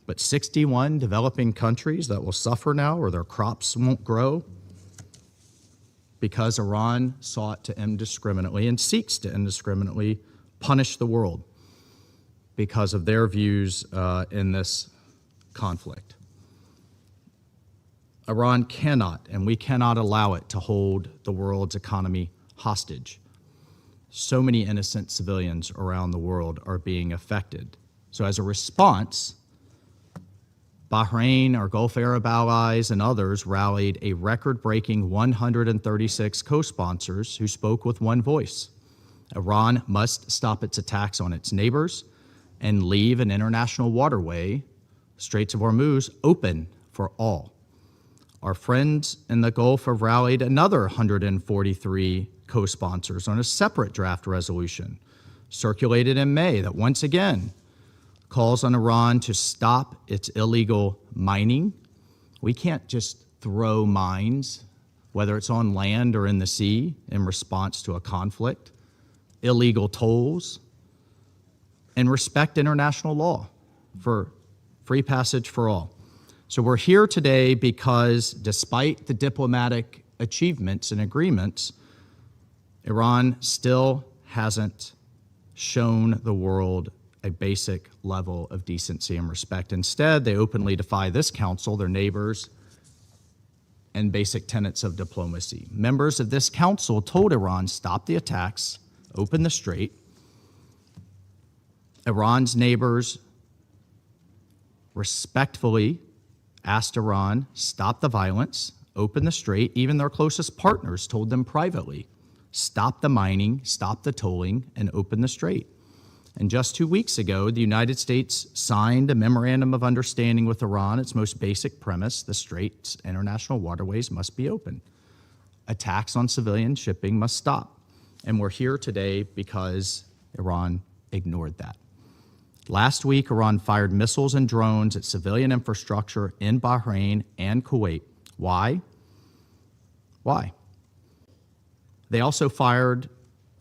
But 61 developing countries that will suffer now, or their crops won't grow, because Iran sought to indiscriminately and seeks to indiscriminately punish the world because of their views in this conflict. Iran cannot, and we cannot allow it to hold the world's economy hostage. So many innocent civilians around the world are being affected. So as a response, Bahrain, our Gulf Arab allies, and others rallied a record-breaking 136 co-sponsors who spoke with one voice. Iran must stop its attacks on its neighbors and leave an international waterway, the Straits of Hormuz, open for all. Our friends in the Gulf have rallied another 143 co-sponsors on a separate draft resolution circulated in May that once again calls on Iran to stop its illegal mining. We can't just throw mines, whether it's on land or in the sea, in response to a conflict. illegal tolls, and respect international law for free passage for all. So we're here today because despite the diplomatic achievements and agreements, Iran still hasn't shown the world a basic level of decency and respect. Instead, they openly defy this council, their neighbors, and basic tenets of diplomacy. Members of this council told Iran, stop the attacks, open the strait. Iran's neighbors respectfully asked Iran, stop the violence, open the strait. Even their closest partners told them privately, stop the mining, stop the tolling, and open the strait. And just 2 weeks ago, the United States signed a memorandum of understanding with Iran. Its most basic premise, the strait's international waterways must be open. Attacks on civilian shipping must stop. And we're here today because Iran ignored that. Last week, Iran fired missiles and drones at civilian infrastructure in Bahrain and Kuwait. Why? Why? They also fired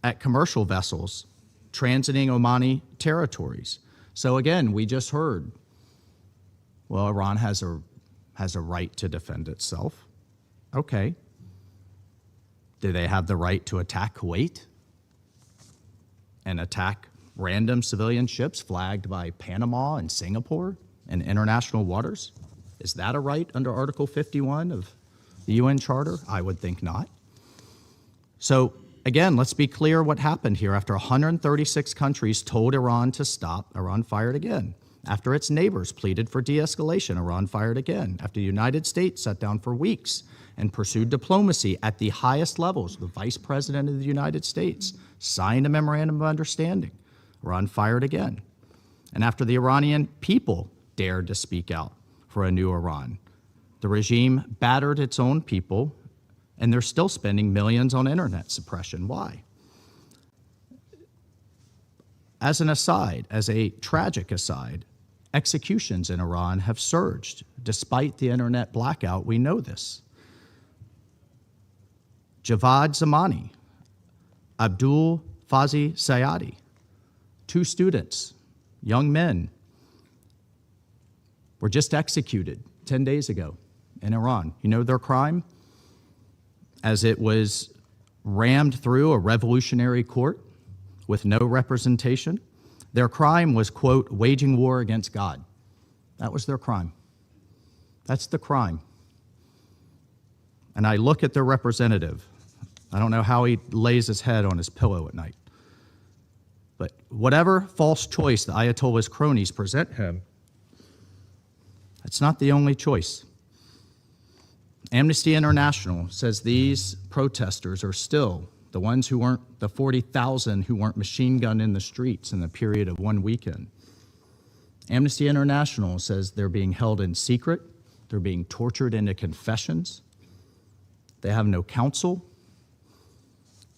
at commercial vessels transiting Omani territories. So again, we just heard, well, Iran has a right to defend itself. Okay. Do they have the right to attack Kuwait and attack random civilian ships flagged by Panama and Singapore in international waters? Is that a right under Article 51 of the UN Charter? I would think not. So again, let's be clear what happened here. After 136 countries told Iran to stop, Iran fired again. After its neighbors pleaded for de-escalation, Iran fired again. After the United States sat down for weeks and pursued diplomacy at the highest levels, the Vice President of the United States signed a memorandum of understanding, Iran fired again. And after the Iranian people dared to speak out for a new Iran, the regime battered its own people, and they're still spending millions on internet suppression. Why? As an aside, as a tragic aside, executions in Iran have surged. Despite the internet blackout, we know this. Javad Zamani, al-Zayani, 2 students, young men, were just executed 10 days ago in Iran. You know their crime? As it was rammed through a revolutionary court with no representation, their crime was, quote, waging war against God. That was their crime. That's the crime. And I look at their representative. I don't know how he lays his head on his pillow at night. But whatever false choice the Ayatollah's cronies present him, it's not the only choice. Amnesty International says these protesters are still the ones who weren't, the 40,000 who weren't machine gunned in the streets in the period of 1 weekend. Amnesty International says they're being held in secret, they're being tortured into confessions, they have no counsel,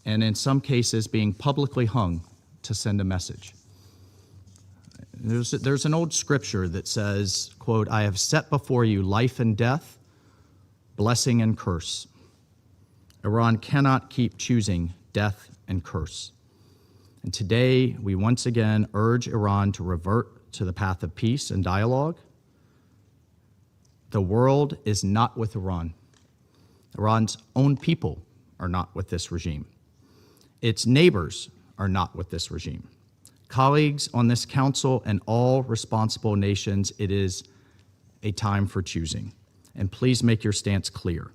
and in some cases being publicly hung to send a message. There's an old scripture that says, quote, I have set before you life and death, blessing and curse. Iran cannot keep choosing death and curse. And today, we once again urge Iran to revert to the path of peace and dialogue. The world is not with Iran. Iran's own people are not with this regime. Its neighbors are not with this regime. Colleagues on this council and all responsible nations, it is a time for choosing. And please make your stance clear.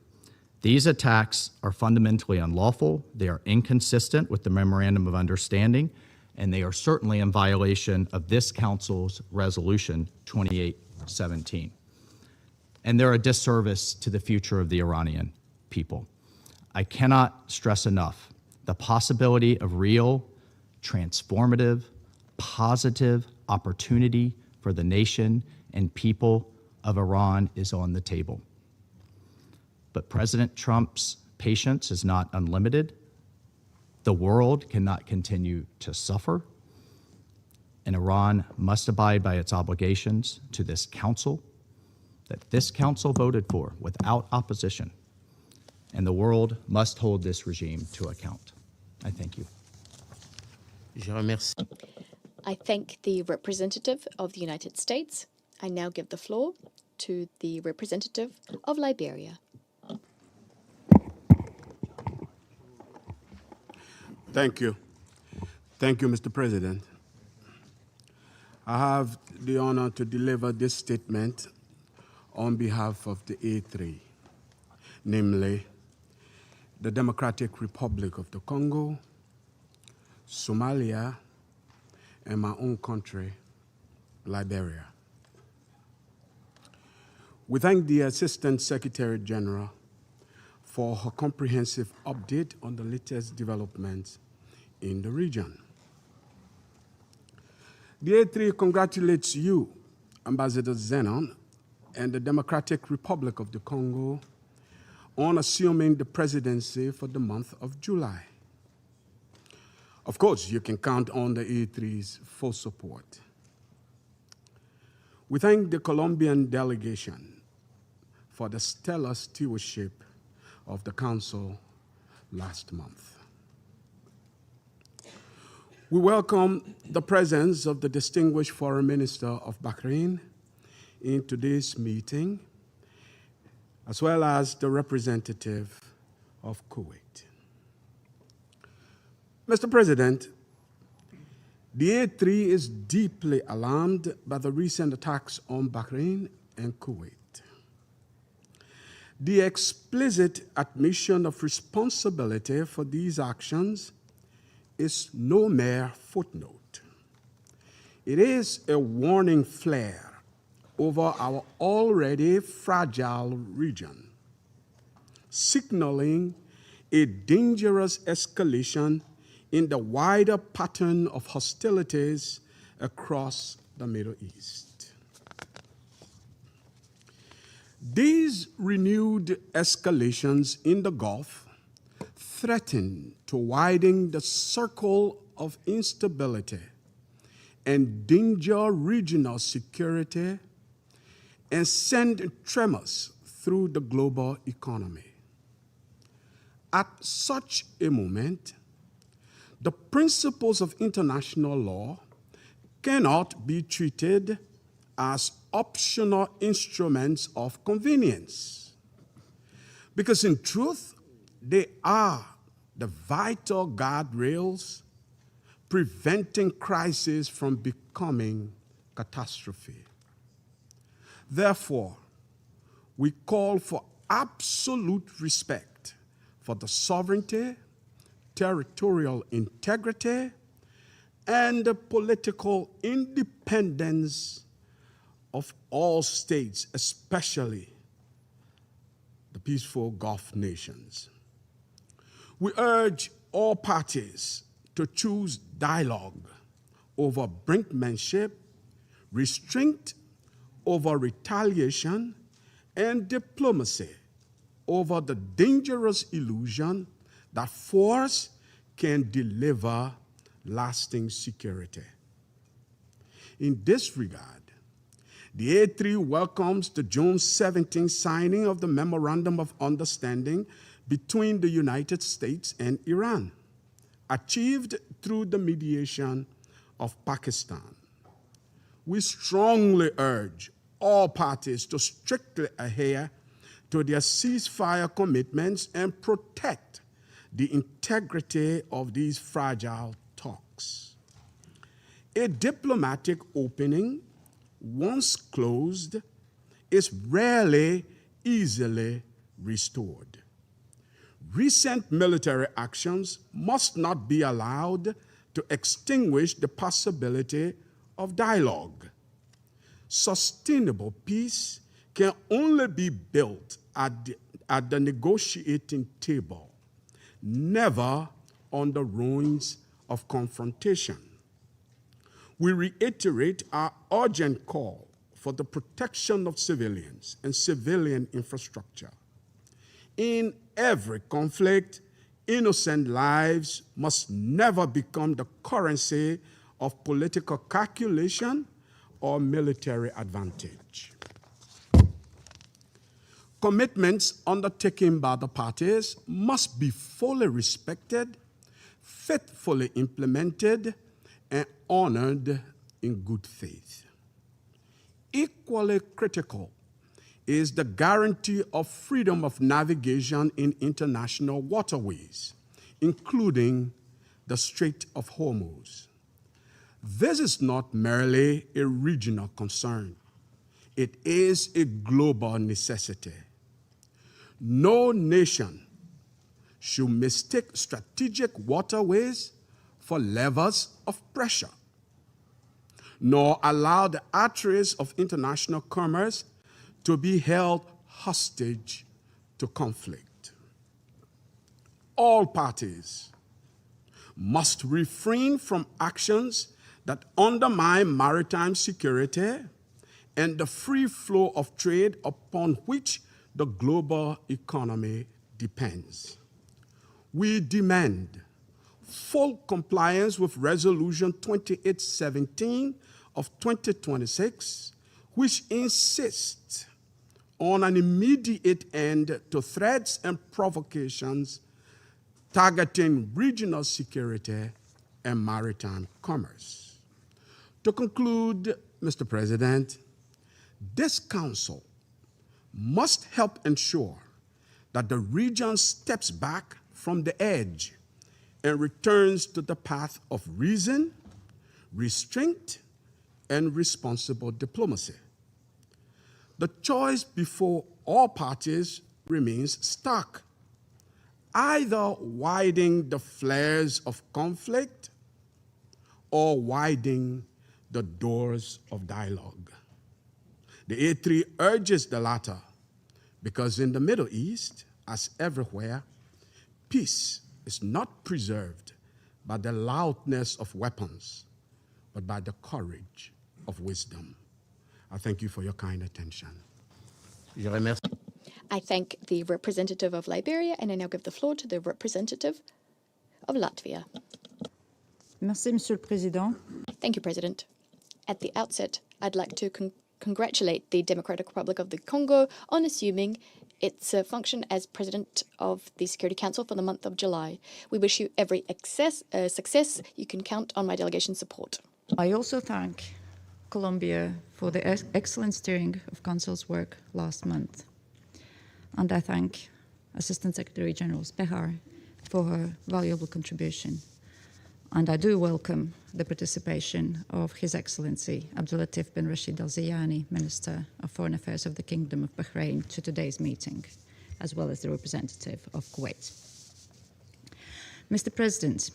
These attacks are fundamentally unlawful, they are inconsistent with the Memorandum of Understanding, and they are certainly in violation of this Council's Resolution 2817. And they're a disservice to the future of the Iranian people. I cannot stress enough the possibility of real, transformative, positive opportunity for the nation and people of Iran is on the table. But President Trump's patience is not unlimited. The world cannot continue to suffer, and Iran must abide by its obligations to this council that this council voted for without opposition, and the world must hold this regime to account. I thank you.
Je remercie.
I thank the representative of the United States. I now give the floor to the representative of Liberia.
Thank you. Thank you, Mr. President. I have the honor to deliver this statement on behalf of the A3, namely the Democratic Republic of the Congo, Somalia, and my own country, Liberia. We thank the Assistant Secretary General for her comprehensive update on the latest developments in the region. The A3 congratulates you, Ambassador Zenon, and the Democratic Republic of the Congo on assuming the presidency for the month of July. Of course, you can count on the A3's full support. We thank the Colombian delegation for the stellar stewardship of the Council last month. We welcome the presence of the distinguished Foreign Minister of Bahrain in today's meeting, as well as the representative of Kuwait. Mr. President, the A3 is deeply alarmed by the recent attacks on Bahrain and Kuwait. The explicit admission of responsibility for these actions is no mere footnote. It is a warning flare over our already fragile region, signaling a dangerous escalation in the wider pattern of hostilities across the Middle East. These renewed escalations in the Gulf threaten to widen the circle of instability, endanger regional security, and send tremors through the global economy. At such a moment, the principles of international law cannot be treated as optional instruments of convenience, because in truth, they are the vital guardrails preventing crisis from becoming catastrophe. Therefore, we call for absolute respect for the sovereignty, territorial integrity, and the political independence of all states, especially the peaceful Gulf nations. We urge all parties to choose dialogue over brinkmanship, restraint over retaliation, and diplomacy over the dangerous illusion that force can deliver lasting security. In this regard, the A3 welcomes the June 17 signing of the Memorandum of Understanding between the United States and Iran, achieved through the mediation of Pakistan. We strongly urge all parties to strictly adhere to their ceasefire commitments and protect the integrity of these fragile talks. A diplomatic opening, once closed, is rarely easily restored. Recent military actions must not be allowed to extinguish the possibility of dialogue. Sustainable peace can only be built at the negotiating table, never on the ruins of confrontation. We reiterate our urgent call for the protection of civilians and civilian infrastructure. In every conflict, innocent lives must never become the currency of political calculation or military advantage. Commitments undertaken by the parties must be fully respected, faithfully implemented, and honored in good faith. Equally critical is the guarantee of freedom of navigation in international waterways, including the Strait of Hormuz. This is not merely a regional concern. It is a global necessity. No nation should mistake strategic waterways for levers of pressure, nor allow the arteries of international commerce to be held hostage to conflict. All parties must refrain from actions that undermine maritime security and the free flow of trade upon which the global economy depends. We demand full compliance with Resolution 2817 of 2026, which insists on an immediate end to threats and provocations targeting regional security and maritime commerce. To conclude, Mr. President, this Council must help ensure that the region steps back from the edge and returns to the path of reason, restraint, and responsible diplomacy. The choice before all parties remains stark: either widening the flares of conflict or widening the doors of dialogue. The A3 urges the latter because in the Middle East, as everywhere, peace is not preserved by the loudness of weapons, but by the courage of wisdom. I thank you for your kind attention.
I thank the representative of Liberia, and I now give the floor to the representative of Latvia.
Merci, Monsieur le Président.
Thank you, President. At the outset, I'd like to congratulate the Democratic Republic of the Congo on assuming its function as President of the Security Council for the month of July. We wish you every success. You can count on my delegation's support.
I also thank Colombia for the excellent steering of Council's work last month. And I thank Assistant Secretary General Spehar for her valuable contribution. And I do welcome the participation of His Excellency Abdullatif bin Rashid al-Zayani, Minister of Foreign Affairs of the Kingdom of Bahrain, to today's meeting, as well as the representative of Kuwait. Mr. President,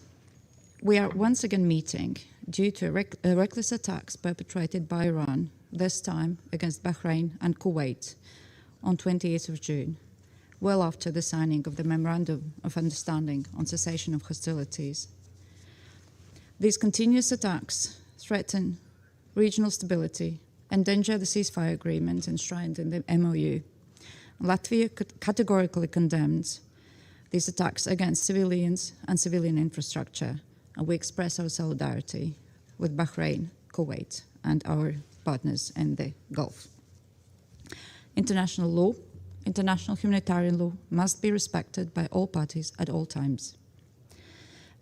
we are once again meeting due to reckless attacks perpetrated by Iran, this time against Bahrain and Kuwait, on 28th of June, well after the signing of the Memorandum of Understanding on Cessation of Hostilities. These continuous attacks threaten regional stability, endanger the ceasefire agreement enshrined in the MOU. Latvia categorically condemns these attacks against civilians and civilian infrastructure, and we express our solidarity with Bahrain, Kuwait, and our partners in the Gulf. International law, international humanitarian law, must be respected by all parties at all times.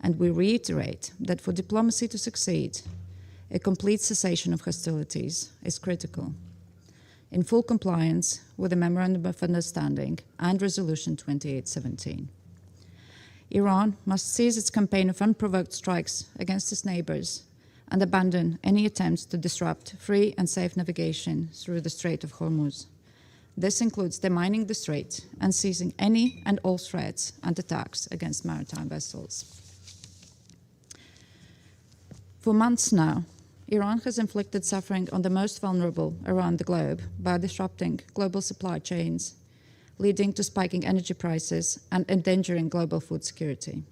And we reiterate that for diplomacy to succeed, a complete cessation of hostilities is critical, in full compliance with the Memorandum of Understanding and Resolution 2817. Iran must cease its campaign of unprovoked strikes against its neighbors and abandon any attempts to disrupt free and safe navigation through the Strait of Hormuz. This includes demining the strait and seizing any and all threats and attacks against maritime vessels. For months now, Iran has inflicted suffering on the most vulnerable around the globe by disrupting global supply chains, leading to spiking energy prices and endangering global food security.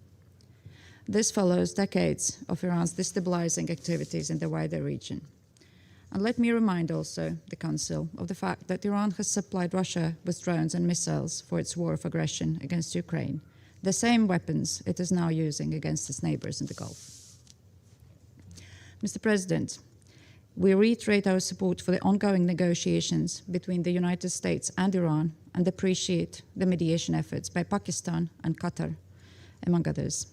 This follows decades of Iran's destabilizing activities in the wider region. And let me remind also the Council of the fact that Iran has supplied Russia with drones and missiles for its war of aggression against Ukraine, the same weapons it is now using against its neighbors in the Gulf. Mr. President, we reiterate our support for the ongoing negotiations between the United States and Iran and appreciate the mediation efforts by Pakistan and Qatar, among others.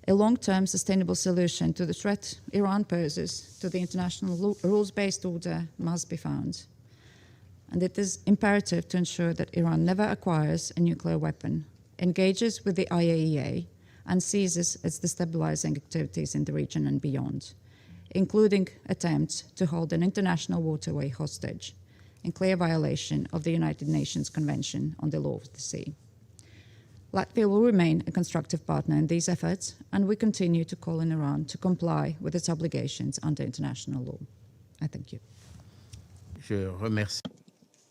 A long-term sustainable solution to the threat Iran poses to the international rules-based order must be found. And it is imperative to ensure that Iran never acquires a nuclear weapon, engages with the IAEA, and ceases its destabilizing activities in the region and beyond, including attempts to hold an international waterway hostage, in clear violation of the United Nations Convention on the Law of the Sea. Latvia will remain a constructive partner in these efforts, and we continue to call on Iran to comply with its obligations under international law. I thank you.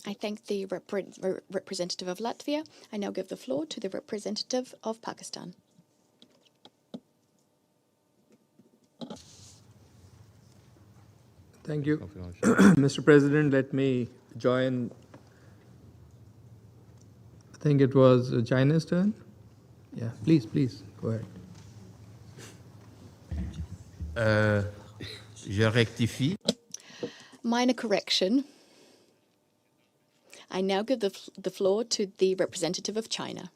I thank the representative of Latvia. I now give the floor to the representative of Pakistan.
Thank you. Mr. President, let me join. I think it was China's turn. Yeah, please, go ahead.
Je rectifie.
Minor correction. I now give the floor to the representative of China.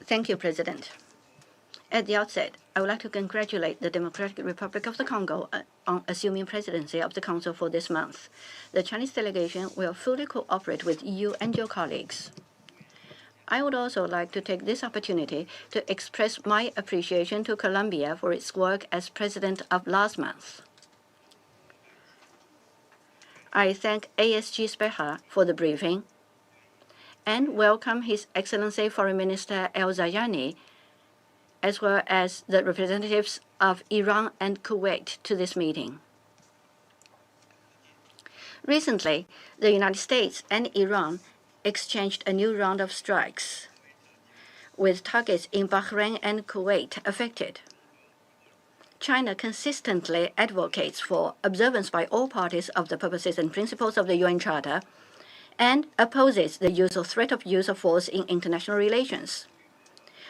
Thank you, President. At the outset, I would like to congratulate the Democratic Republic of the Congo on assuming presidency of the Council for this month. The Chinese delegation will fully cooperate with you and your colleagues. I would also like to take this opportunity to express my appreciation to Colombia for its work as president of last month. I thank ASG Speha for the briefing and welcome His Excellency Foreign Minister al-Zayani, as well as the representatives of Iran and Kuwait to this meeting. Recently, the United States and Iran exchanged a new round of strikes, with targets in Bahrain and Kuwait affected. China consistently advocates for observance by all parties of the purposes and principles of the UN Charter and opposes the use or threat of use of force in international relations.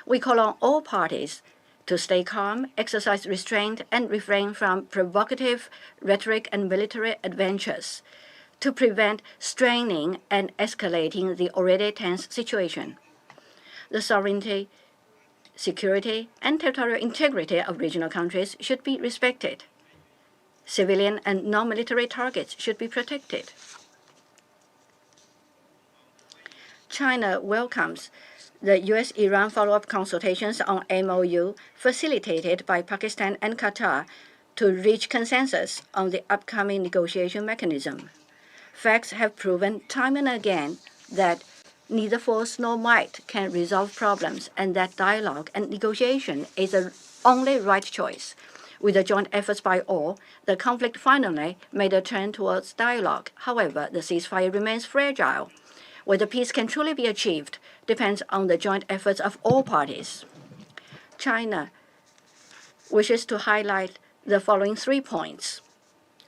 We call on all parties to stay calm, exercise restraint, and refrain from provocative rhetoric and military adventures to prevent straining and escalating the already tense situation. The sovereignty, security, and territorial integrity of regional countries should be respected. Civilian and non-military targets should be protected. China welcomes the U.S.-Iran follow-up consultations on MOU facilitated by Pakistan and Qatar to reach consensus on the upcoming negotiation mechanism. Facts have proven time and again that neither force nor might can resolve problems, and that dialogue and negotiation is the only right choice. With the joint efforts by all, the conflict finally made a turn towards dialogue. However, the ceasefire remains fragile. Whether peace can truly be achieved depends on the joint efforts of all parties. China wishes to highlight the following 3 points.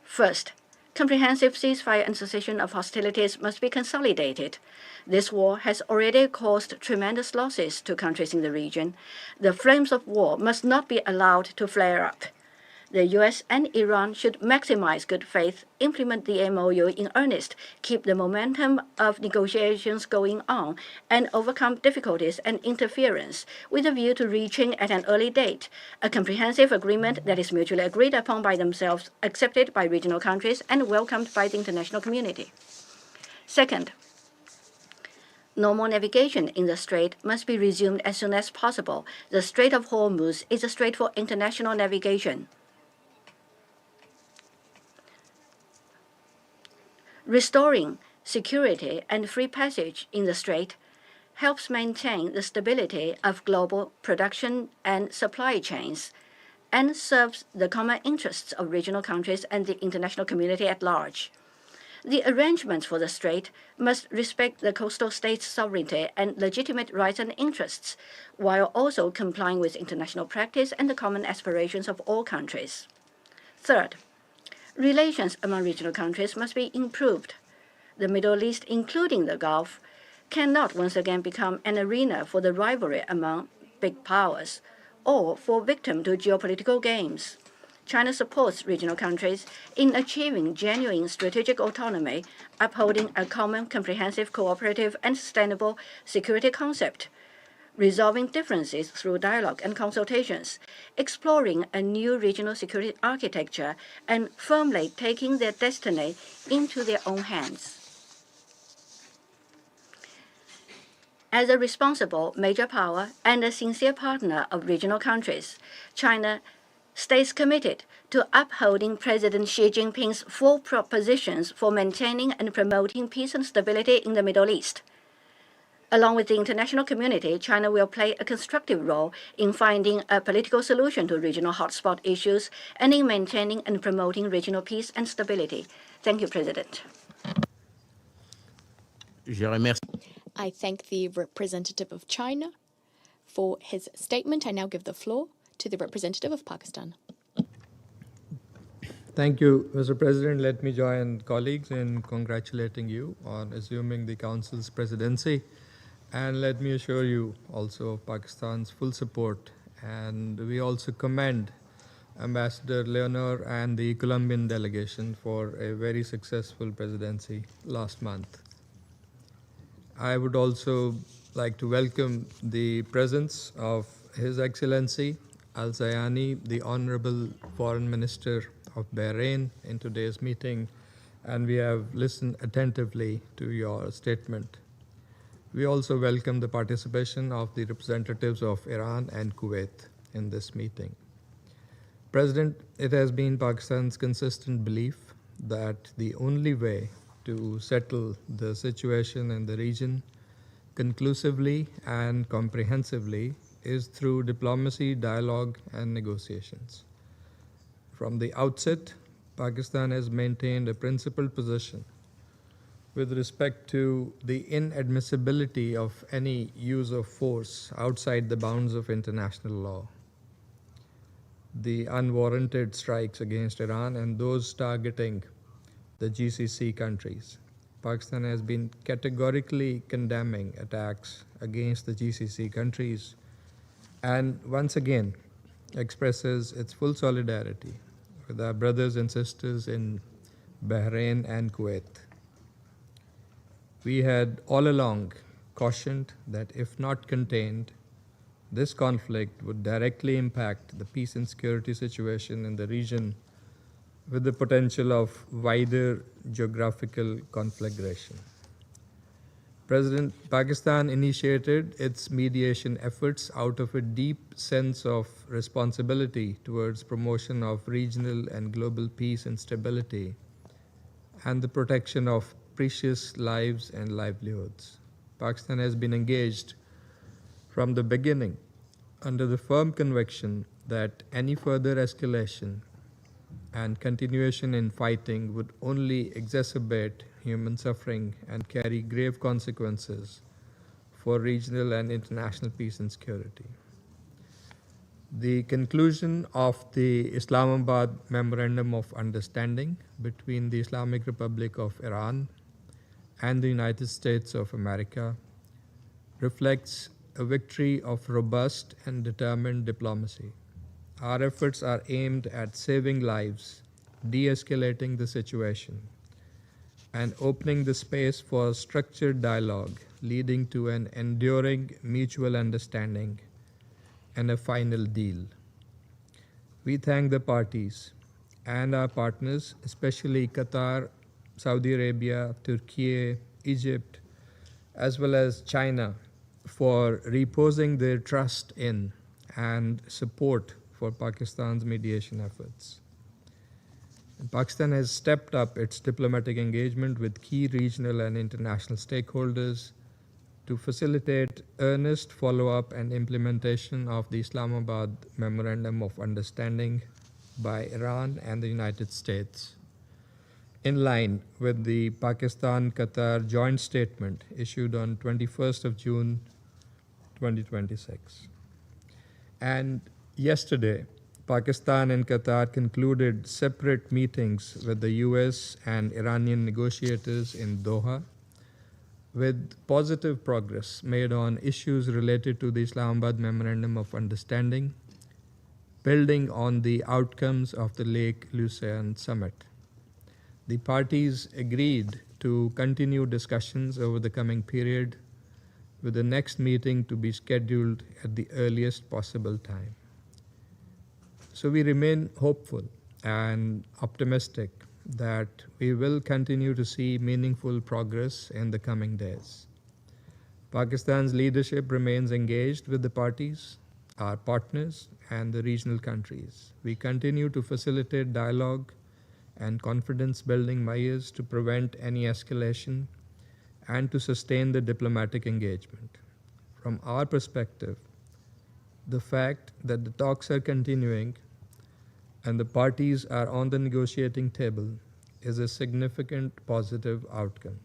First, comprehensive ceasefire and cessation of hostilities must be consolidated. This war has already caused tremendous losses to countries in the region. The flames of war must not be allowed to flare up. The U.S. and Iran should maximize good faith, implement the MOU in earnest, keep the momentum of negotiations going on, and overcome difficulties and interference with a view to reaching at an early date a comprehensive agreement that is mutually agreed upon by themselves, accepted by regional countries, and welcomed by the international community. Second, normal navigation in the strait must be resumed as soon as possible. The Strait of Hormuz is a strait for international navigation. Restoring security and free passage in the strait helps maintain the stability of global production and supply chains and serves the common interests of regional countries and the international community at large. The arrangements for the strait must respect the coastal states' sovereignty and legitimate rights and interests, while also complying with international practice and the common aspirations of all countries. Third, relations among regional countries must be improved. The Middle East, including the Gulf, cannot once again become an arena for the rivalry among big powers or fall victim to geopolitical games. China supports regional countries in achieving genuine strategic autonomy, upholding a common, comprehensive, cooperative, and sustainable security concept, resolving differences through dialogue and consultations, exploring a new regional security architecture, and firmly taking their destiny into their own hands. As a responsible major power and a sincere partner of regional countries, China stays committed to upholding President Xi Jinping's 4 propositions for maintaining and promoting peace and stability in the Middle East. Along with the international community, China will play a constructive role in finding a political solution to regional hotspot issues and in maintaining and promoting regional peace and stability. Thank you, President.
I thank the representative of China for his statement. I now give the floor to the representative of Pakistan.
Thank you, Mr. President. Let me join colleagues in congratulating you on assuming the Council's presidency. And let me assure you also of Pakistan's full support. And we also commend Ambassador Leonor and the Colombian delegation for a very successful presidency last month. I would also like to welcome the presence of His Excellency al-Zayani, the Honorable Foreign Minister of Bahrain, in today's meeting, and we have listened attentively to your statement. We also welcome the participation of the representatives of Iran and Kuwait in this meeting. President, it has been Pakistan's consistent belief that the only way to settle the situation in the region conclusively and comprehensively is through diplomacy, dialogue, and negotiations. From the outset, Pakistan has maintained a principled position with respect to the inadmissibility of any use of force outside the bounds of international law, the unwarranted strikes against Iran and those targeting the GCC countries. Pakistan has been categorically condemning attacks against the GCC countries and once again expresses its full solidarity with our brothers and sisters in Bahrain and Kuwait. We had all along cautioned that if not contained, this conflict would directly impact the peace and security situation in the region with the potential of wider geographical conflagration. President, Pakistan initiated its mediation efforts out of a deep sense of responsibility towards promotion of regional and global peace and stability and the protection of precious lives and livelihoods. Pakistan has been engaged from the beginning under the firm conviction that any further escalation and continuation in fighting would only exacerbate human suffering and carry grave consequences for regional and international peace and security. The conclusion of the Islamabad Memorandum of Understanding between the Islamic Republic of Iran and the United States of America reflects a victory of robust and determined diplomacy. Our efforts are aimed at saving lives, de-escalating the situation, and opening the space for structured dialogue leading to an enduring mutual understanding and a final deal. We thank the parties and our partners, especially Qatar, Saudi Arabia, Turkey, Egypt, as well as China, for reposing their trust in and support for Pakistan's mediation efforts. Pakistan has stepped up its diplomatic engagement with key regional and international stakeholders to facilitate earnest follow-up and implementation of the Islamabad Memorandum of Understanding by Iran and the United States, in line with the Pakistan-Qatar joint statement issued on 21st of June 2026. And yesterday, Pakistan and Qatar concluded separate meetings with the US and Iranian negotiators in Doha, with positive progress made on issues related to the Islamabad Memorandum of Understanding, building on the outcomes of the Lake Lucerne Summit. The parties agreed to continue discussions over the coming period with the next meeting to be scheduled at the earliest possible time. So we remain hopeful and optimistic that we will continue to see meaningful progress in the coming days. Pakistan's leadership remains engaged with the parties, our partners, and the regional countries. We continue to facilitate dialogue and confidence-building measures to prevent any escalation and to sustain the diplomatic engagement. From our perspective, the fact that the talks are continuing and the parties are on the negotiating table is a significant positive outcome.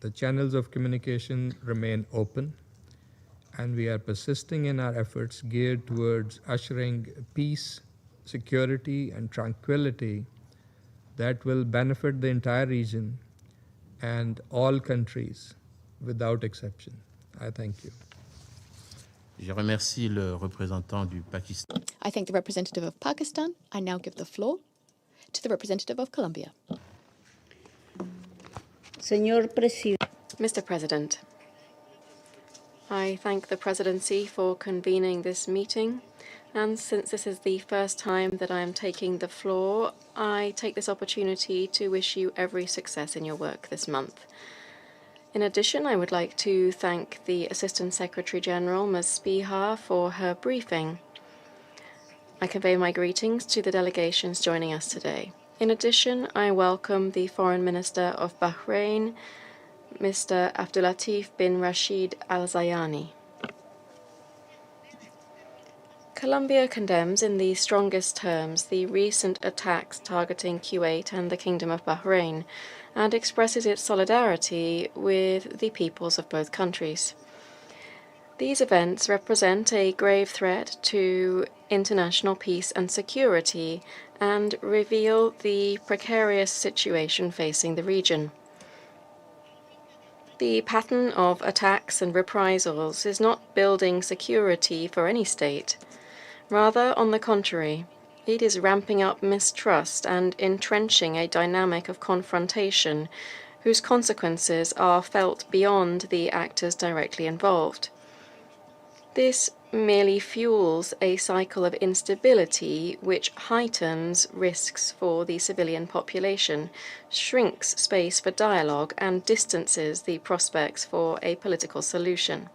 The channels of communication remain open, and we are persisting in our efforts geared towards ushering peace, security, and tranquility that will benefit the entire region and all countries without exception. I thank you.
Je remercie le représentant du Pakistan.
I thank the representative of Pakistan. I now give the floor to the representative of Colombia.
Mr. President, I thank the Presidency for convening this meeting, and since this is the first time that I am taking the floor, I take this opportunity to wish you every success in your work this month. In addition, I would like to thank the Assistant Secretary General, Ms. Spiha, for her briefing. I convey my greetings to the delegations joining us today. In addition, I welcome the Foreign Minister of Bahrain, Mr. Abdullatif bin Rashid al-Zayani. Colombia condemns in the strongest terms the recent attacks targeting Kuwait and the Kingdom of Bahrain and expresses its solidarity with the peoples of both countries. These events represent a grave threat to international peace and security and reveal the precarious situation facing the region. The pattern of attacks and reprisals is not building security for any state. Rather, on the contrary, it is ramping up mistrust and entrenching a dynamic of confrontation whose consequences are felt beyond the actors directly involved. This merely fuels a cycle of instability which heightens risks for the civilian population, shrinks space for dialogue, and distances the prospects for a political solution.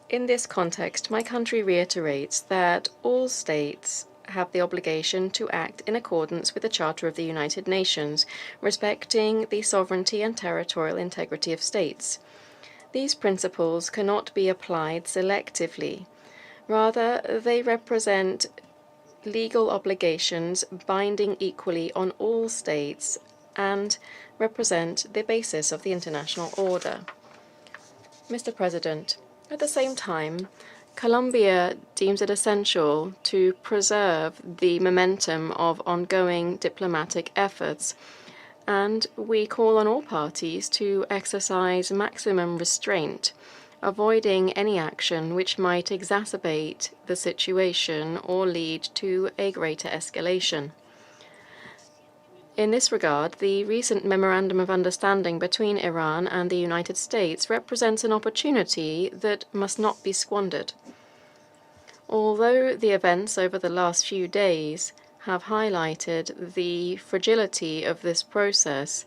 In this context, my country reiterates that all states have the obligation to act in accordance with the Charter of the United Nations, respecting the sovereignty and territorial integrity of states. These principles cannot be applied selectively. Rather, they represent legal obligations binding equally on all states and represent the basis of the international order. Mr. President, at the same time, Colombia deems it essential to preserve the momentum of ongoing diplomatic efforts, and we call on all parties to exercise maximum restraint, avoiding any action which might exacerbate the situation or lead to a greater escalation. In this regard, the recent Memorandum of Understanding between Iran and the United States represents an opportunity that must not be squandered. Although the events over the last few days have highlighted the fragility of this process,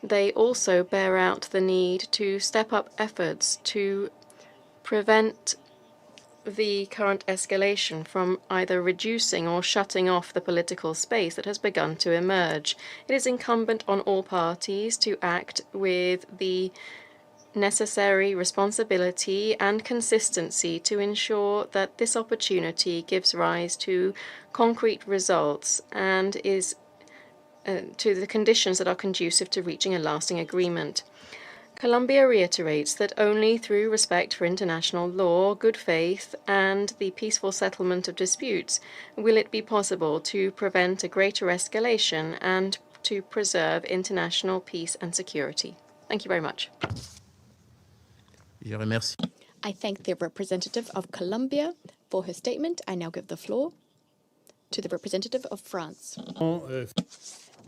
they also bear out the need to step up efforts to prevent the current escalation from either reducing or shutting off the political space that has begun to emerge. It is incumbent on all parties to act with the necessary responsibility and consistency to ensure that this opportunity gives rise to concrete results and is to the conditions that are conducive to reaching a lasting agreement. Colombia reiterates that only through respect for international law, good faith, and the peaceful settlement of disputes will it be possible to prevent a greater escalation and to preserve international peace and security. Thank you very much.
Je remercie.
I thank the representative of Colombia for her statement. I now give the floor to the representative of France.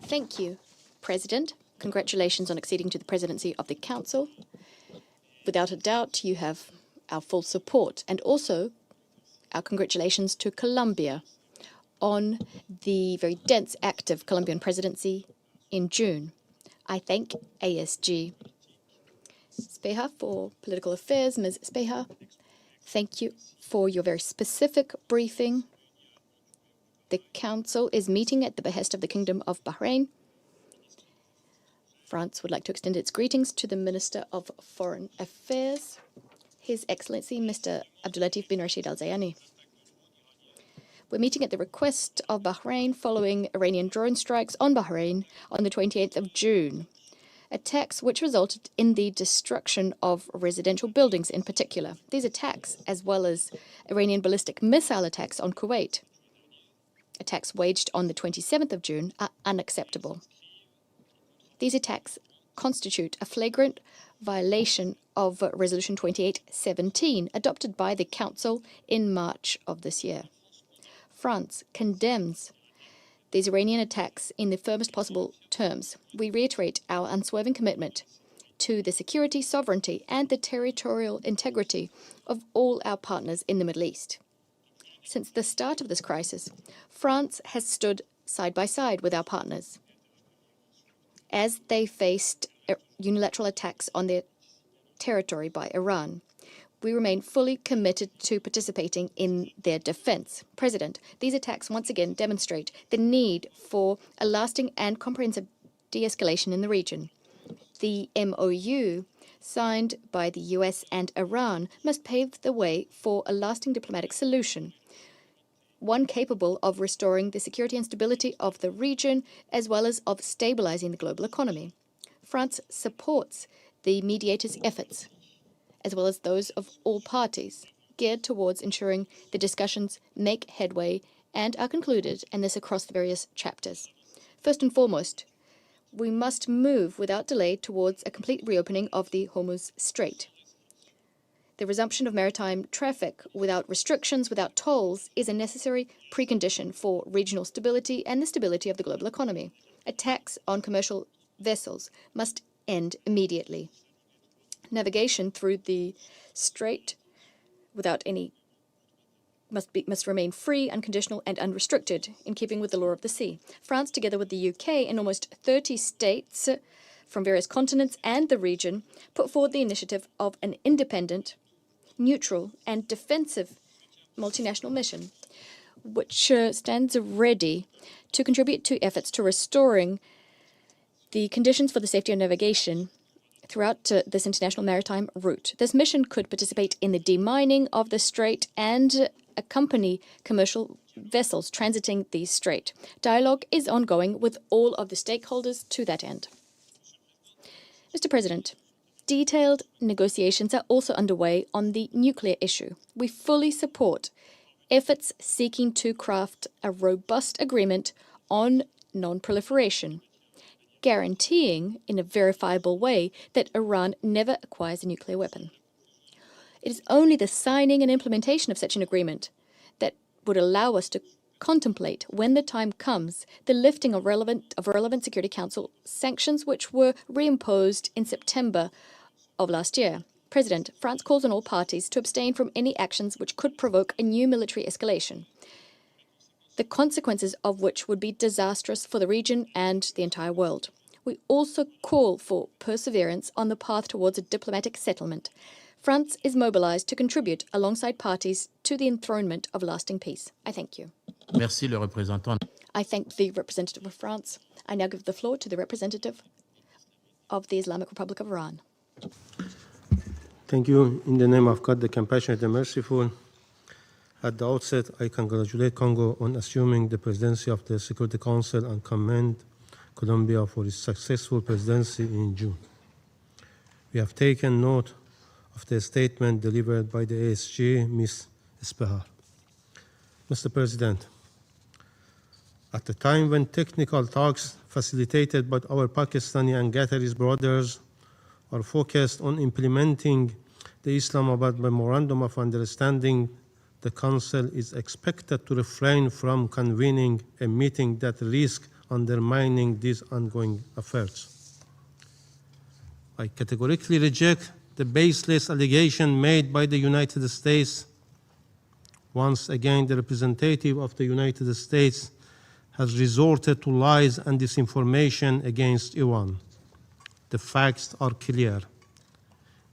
Thank you, President. Congratulations on acceding to the presidency of the Council. without a doubt, you have our full support, and also our congratulations to Colombia on the very dense, active Colombian presidency in June. I thank ASG Speha for political affairs. Ms. Speha, thank you for your very specific briefing. The Council is meeting at the behest of the Kingdom of Bahrain. France would like to extend its greetings to the Minister of Foreign Affairs, His Excellency Mr. Abdullatif bin Rashid al-Zayani. We're meeting at the request of Bahrain following Iranian drone strikes on Bahrain on the 28th of June, attacks which resulted in the destruction of residential buildings in particular. These attacks, as well as Iranian ballistic missile attacks on Kuwait, attacks waged on the 27th of June, are unacceptable. These attacks constitute a flagrant violation of Resolution 2817, adopted by the Council in March of this year. France condemns these Iranian attacks in the firmest possible terms. We reiterate our unswerving commitment to the security, sovereignty, and the territorial integrity of all our partners in the Middle East. Since the start of this crisis, France has stood side by side with our partners as they faced unilateral attacks on their territory by Iran. We remain fully committed to participating in their defense. President, these attacks once again demonstrate the need for a lasting and comprehensive de-escalation in the region. The MOU, signed by the US and Iran, must pave the way for a lasting diplomatic solution, one capable of restoring the security and stability of the region, as well as of stabilizing the global economy. France supports the mediators' efforts, as well as those of all parties, geared towards ensuring the discussions make headway and are concluded, and this across the various chapters. First and foremost, we must move without delay towards a complete reopening of the Hormuz Strait. The resumption of maritime traffic without restrictions, without tolls, is a necessary precondition for regional stability and the stability of the global economy. Attacks on commercial vessels must end immediately. Navigation through the strait without any must remain free, unconditional, and unrestricted, in keeping with the law of the sea. France, together with the UK and almost 30 states from various continents and the region, put forward the initiative of an independent, neutral, and defensive multinational mission, which stands ready to contribute to efforts to restoring the conditions for the safety of navigation throughout this international maritime route. This mission could participate in the demining of the strait and accompany commercial vessels transiting the strait. Dialogue is ongoing with all of the stakeholders to that end. Mr. President, detailed negotiations are also underway on the nuclear issue. We fully support efforts seeking to craft a robust agreement on non-proliferation, guaranteeing in a verifiable way that Iran never acquires a nuclear weapon. It is only the signing and implementation of such an agreement that would allow us to contemplate, when the time comes, the lifting of relevant Security Council sanctions, which were reimposed in September of last year. President, France calls on all parties to abstain from any actions which could provoke a new military escalation, the consequences of which would be disastrous for the region and the entire world. We also call for perseverance on the path towards a diplomatic settlement. France is mobilized to contribute alongside parties to the enthronement of lasting peace. I thank you.
Merci, le représentant.
I thank the representative of France. I now give the floor to the representative of the Islamic Republic of Iran.
Thank you. In the name of God, the compassionate and merciful, at the outset, I congratulate Congo on assuming the presidency of the Security Council and commend Colombia for its successful presidency in June. We have taken note of the statement delivered by the ASG, Ms. Speha. Mr. President, at the time when technical talks facilitated by our Pakistani and Qatari brothers are focused on implementing the Islamabad Memorandum of Understanding, the Council is expected to refrain from convening a meeting that risks undermining these ongoing efforts. I categorically reject the baseless allegation made by the United States. Once again, the representative of the United States has resorted to lies and disinformation against Iran. The facts are clear.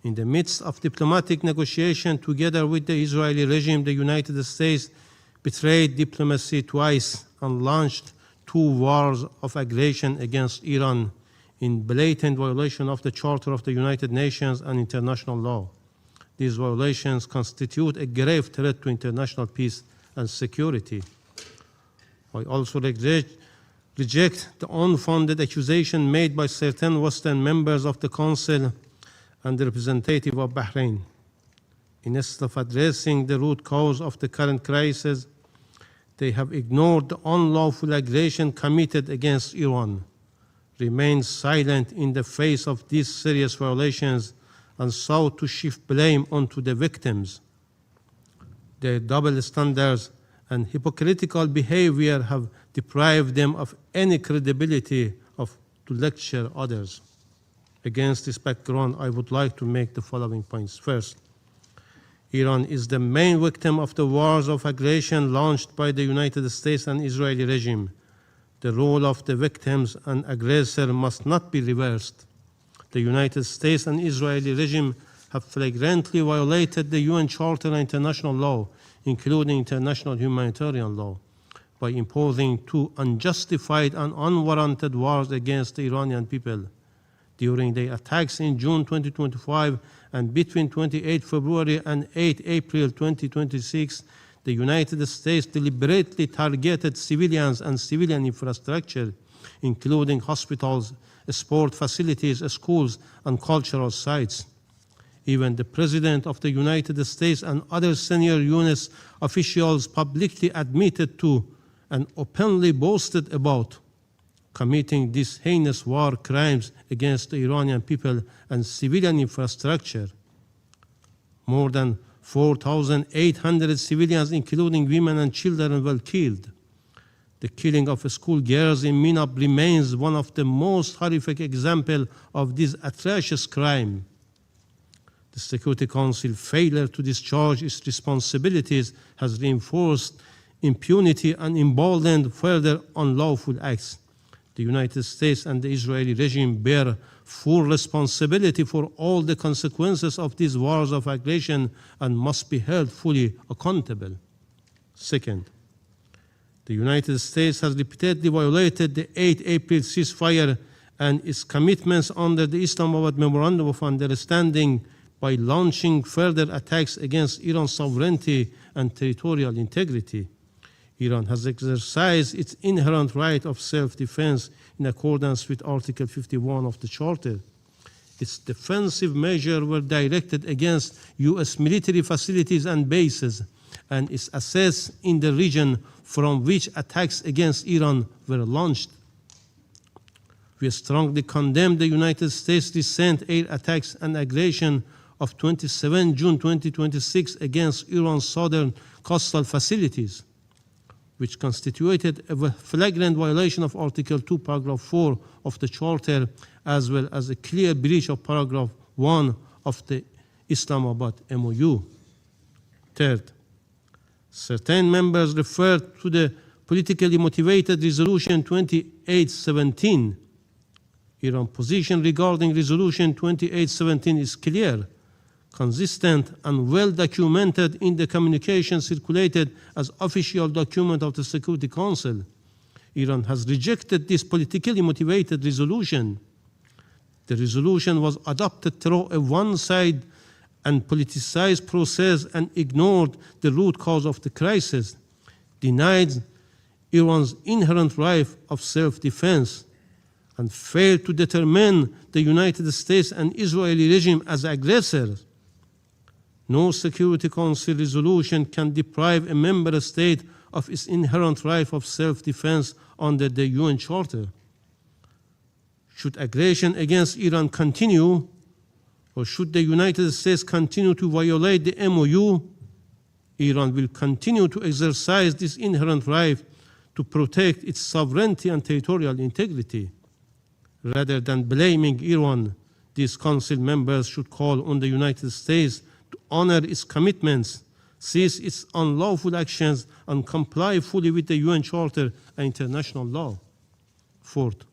In the midst of diplomatic negotiation together with the Israeli regime, the United States betrayed diplomacy twice and launched 2 wars of aggression against Iran in blatant violation of the Charter of the United Nations and international law. These violations constitute a grave threat to international peace and security. I also reject the unfounded accusation made by certain Western members of the Council and the representative of Bahrain. Instead of addressing the root cause of the current crisis, they have ignored the unlawful aggression committed against Iran, remained silent in the face of these serious violations, and sought to shift blame onto the victims. Their double standards and hypocritical behavior have deprived them of any credibility to lecture others. Against this background, I would like to make the following points. First, Iran is the main victim of the wars of aggression launched by the United States and Israeli regime. The role of the victims and aggressor must not be reversed. The United States and Israeli regime have flagrantly violated the UN Charter and international law, including international humanitarian law, by imposing 2 unjustified and unwarranted wars against the Iranian people. During the attacks in June 2025 and between 28 February and 8 April 2026, the United States deliberately targeted civilians and civilian infrastructure, including hospitals, sport facilities, schools, and cultural sites. Even the President of the United States and other senior U.S. officials publicly admitted to and openly boasted about committing these heinous war crimes against the Iranian people and civilian infrastructure. More than 4,800 civilians, including women and children, were killed. The killing of school girls in Minab remains one of the most horrific examples of this atrocious crime. The Security Council failure to discharge its responsibilities has reinforced impunity and emboldened further unlawful acts. The United States and the Israeli regime bear full responsibility for all the consequences of these wars of aggression and must be held fully accountable. Second, the United States has repeatedly violated the 8 April ceasefire and its commitments under the Islamabad Memorandum of Understanding by launching further attacks against Iran's sovereignty and territorial integrity. Iran has exercised its inherent right of self-defense in accordance with Article 51 of the Charter. Its defensive measures were directed against U.S. military facilities and bases, and its assets in the region from which attacks against Iran were launched. We strongly condemn the United States' recent air attacks and aggression of 27 June 2026 against Iran's southern coastal facilities, which constituted a flagrant violation of Article 2, Paragraph 4 of the Charter, as well as a clear breach of Paragraph 1 of the Islamabad MOU. Third, certain members referred to the politically motivated Resolution 2817. Iran's position regarding Resolution 2817 is clear, consistent, and well documented in the communication circulated as official document of the Security Council. Iran has rejected this politically motivated resolution. The resolution was adopted through a one-sided and politicized process and ignored the root cause of the crisis, denied Iran's inherent right of self-defense, and failed to determine the United States and Israeli regime as aggressors. No Security Council resolution can deprive a member state of its inherent right of self-defense under the UN Charter. Should aggression against Iran continue, or should the United States continue to violate the MOU, Iran will continue to exercise this inherent right to protect its sovereignty and territorial integrity. Rather than blaming Iran, These Council members should call on the United States to honor its commitments, cease its unlawful actions, and comply fully with the UN Charter and international law. Fourth,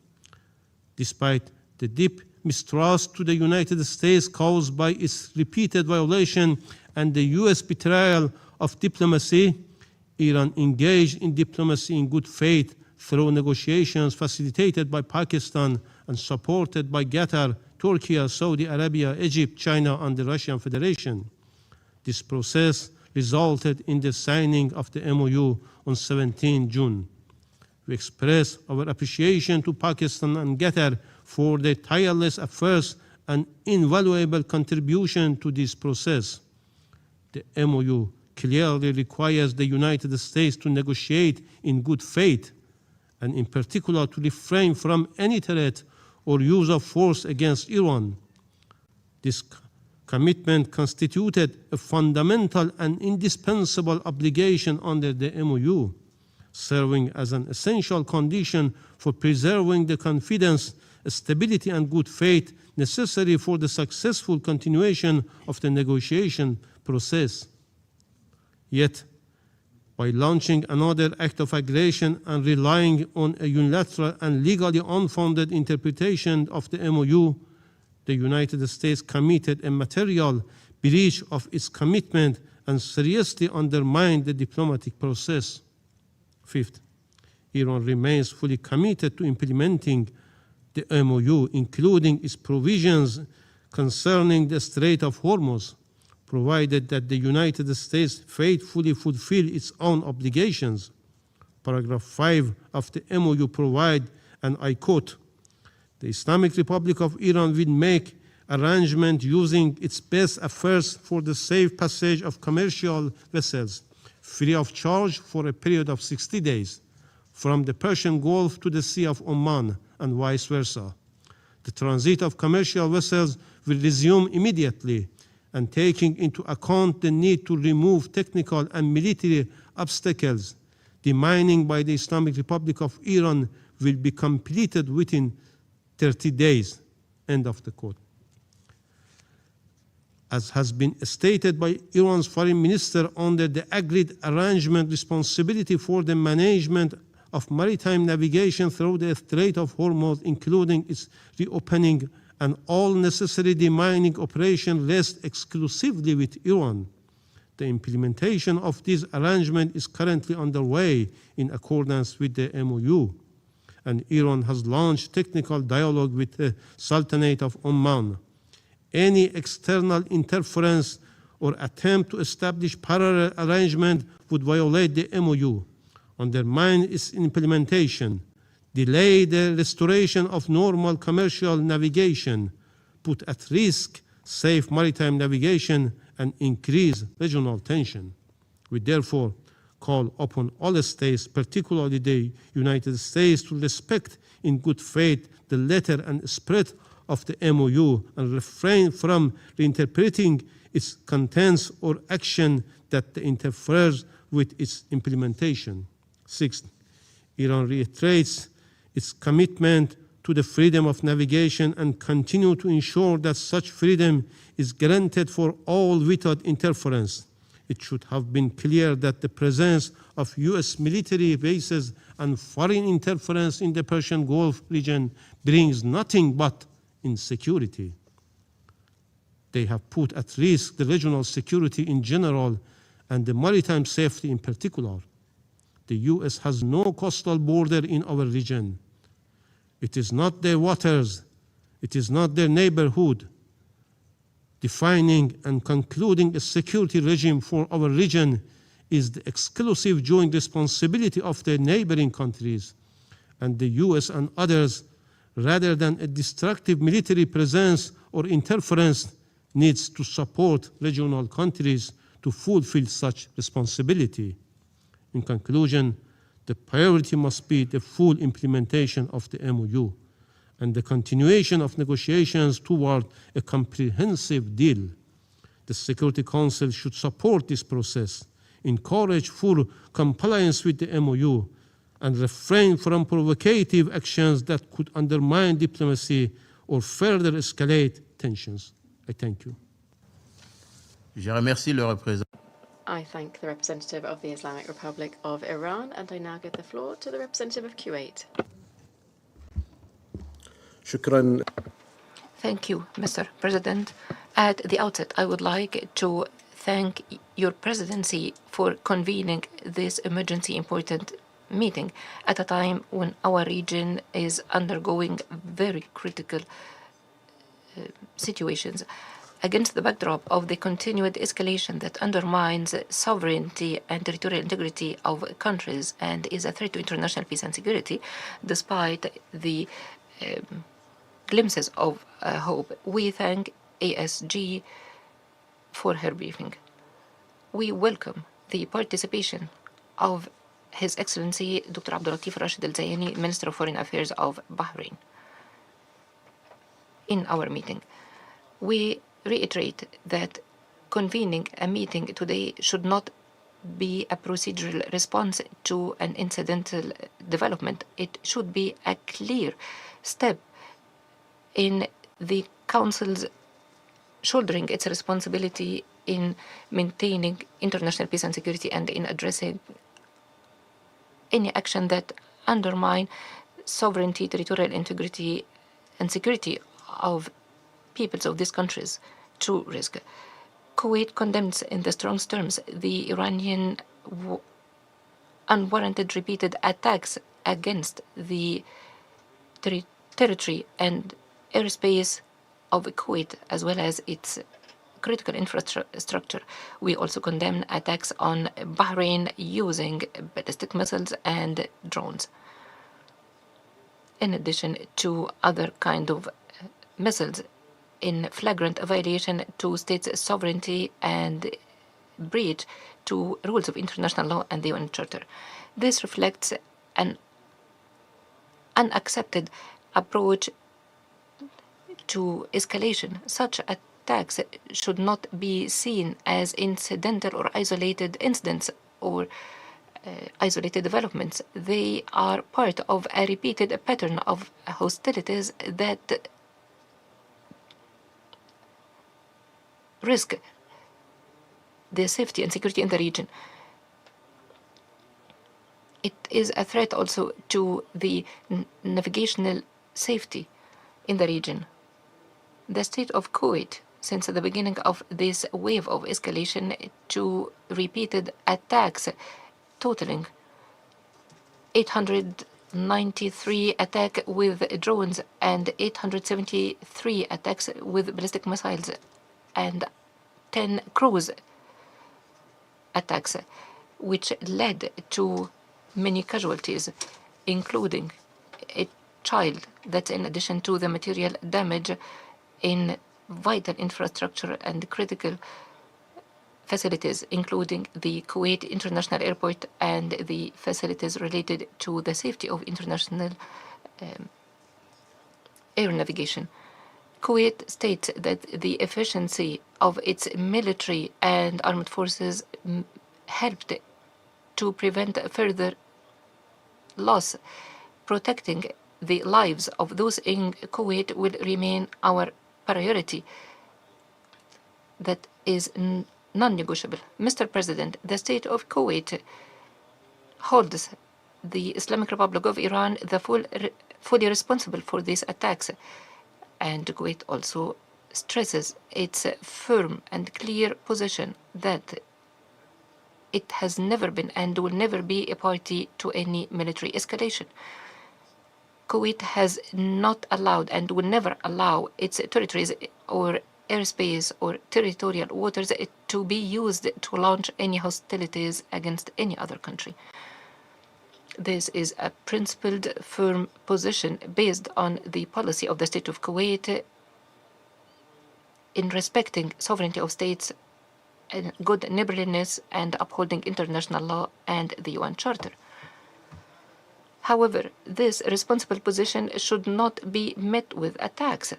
despite the deep mistrust to the United States caused by its repeated violation and the US betrayal of diplomacy, Iran engaged in diplomacy in good faith through negotiations facilitated by Pakistan and supported by Qatar, Turkey, Saudi Arabia, Egypt, China, and the Russian Federation. This process resulted in the signing of the MOU on 17 June. We express our appreciation to Pakistan and Qatar for their tireless efforts and invaluable contribution to this process. The MOU clearly requires the United States to negotiate in good faith, and in particular to refrain from any threat or use of force against Iran. This commitment constituted a fundamental and indispensable obligation under the MOU, serving as an essential condition for preserving the confidence, stability, and good faith necessary for the successful continuation of the negotiation process. Yet, by launching another act of aggression and relying on a unilateral and legally unfounded interpretation of the MOU, the United States committed a material breach of its commitment and seriously undermined the diplomatic process. Fifth, Iran remains fully committed to implementing the MOU, including its provisions concerning the Strait of Hormuz, provided that the United States faithfully fulfill its own obligations. Paragraph 5 of the MOU provides, and I quote, "The Islamic Republic of Iran will make arrangement using its best efforts for the safe passage of commercial vessels, free of charge for a period of 60 days, from the Persian Gulf to the Sea of Oman, and vice versa. The transit of commercial vessels will resume immediately, and taking into account the need to remove technical and military obstacles, demining by the Islamic Republic of Iran will be completed within 30 days. End of the quote. As has been stated by Iran's foreign minister, under the agreed arrangement, responsibility for the management of maritime navigation through the Strait of Hormuz, including its reopening and all necessary demining operations, rests exclusively with Iran. The implementation of this arrangement is currently underway in accordance with the MOU, and Iran has launched technical dialogue with the Sultanate of Oman. Any external interference or attempt to establish parallel arrangement would violate the MOU, undermine its implementation, delay the restoration of normal commercial navigation, put at risk safe maritime navigation, and increase regional tension. We therefore call upon all states, particularly the United States, to respect in good faith the letter and spirit of the MOU and refrain from reinterpreting its contents or action that interferes with its implementation. Sixth, Iran reiterates its commitment to the freedom of navigation and continue to ensure that such freedom is granted for all without interference. It should have been clear that the presence of US military bases and foreign interference in the Persian Gulf region brings nothing but insecurity. They have put at risk the regional security in general and the maritime safety in particular. The US has no coastal border in our region. It is not their waters, it is not their neighborhood. Defining and concluding a security regime for our region is the exclusive joint responsibility of the neighboring countries, and the US and others, rather than a destructive military presence or interference, needs to support regional countries to fulfill such responsibility. In conclusion, the priority must be the full implementation of the MOU and the continuation of negotiations toward a comprehensive deal. The Security Council should support this process, encourage full compliance with the MOU, and refrain from provocative actions that could undermine diplomacy or further escalate tensions. I thank you.
Je remercie le représentant.
I thank the representative of the Islamic Republic of Iran, and I now give the floor to the representative of Kuwait.
شكرا.
Thank you, Mr. President. At the outset, I would like to thank your presidency for convening this emergency important meeting at a time when our region is undergoing very critical situations. Against the backdrop of the continued escalation that undermines sovereignty and territorial integrity of countries and is a threat to international peace and security, despite the glimpses of hope, we thank ASG for her briefing. We welcome the participation of His Excellency Dr. Abdullatif Rashid al-Zayani, Minister of Foreign Affairs of Bahrain, in our meeting. We reiterate that convening a meeting today should not be a procedural response to an incidental development. It should be a clear step in the Council's shouldering its responsibility in maintaining international peace and security and in addressing any action that undermine sovereignty, territorial integrity, and security of peoples of these countries to risk. Kuwait condemns in the strongest terms the Iranian unwarranted repeated attacks against the territory and airspace of Kuwait, as well as its critical infrastructure. We also condemn attacks on Bahrain using ballistic missiles and drones, in addition to other kind of missiles, in flagrant violation to states' sovereignty and breach to rules of international law and the UN Charter. This reflects an unaccepted approach to escalation. Such attacks should not be seen as incidental or isolated incidents or isolated developments. They are part of a repeated pattern of hostilities that risk the safety and security in the region. It is a threat also to the navigational safety in the region. The state of Kuwait, since the beginning of this wave of escalation to repeated attacks, totaling 893 attacks with drones and 873 attacks with ballistic missiles and 10 cruise attacks, which led to many casualties, including a child. That's in addition to the material damage in vital infrastructure and critical facilities, including the Kuwait International Airport and the facilities related to the safety of international air navigation. Kuwait states that the efficiency of its military and armed forces helped to prevent further loss. Protecting the lives of those in Kuwait will remain our priority. That is non-negotiable. Mr. President, the state of Kuwait holds the Islamic Republic of Iran fully responsible for these attacks. And Kuwait also stresses its firm and clear position that it has never been and will never be a party to any military escalation. Kuwait has not allowed and will never allow its territories or airspace or territorial waters to be used to launch any hostilities against any other country. This is a principled, firm position based on the policy of the state of Kuwait in respecting sovereignty of states, and good neighborliness, and upholding international law and the UN Charter. However, this responsible position should not be met with attacks.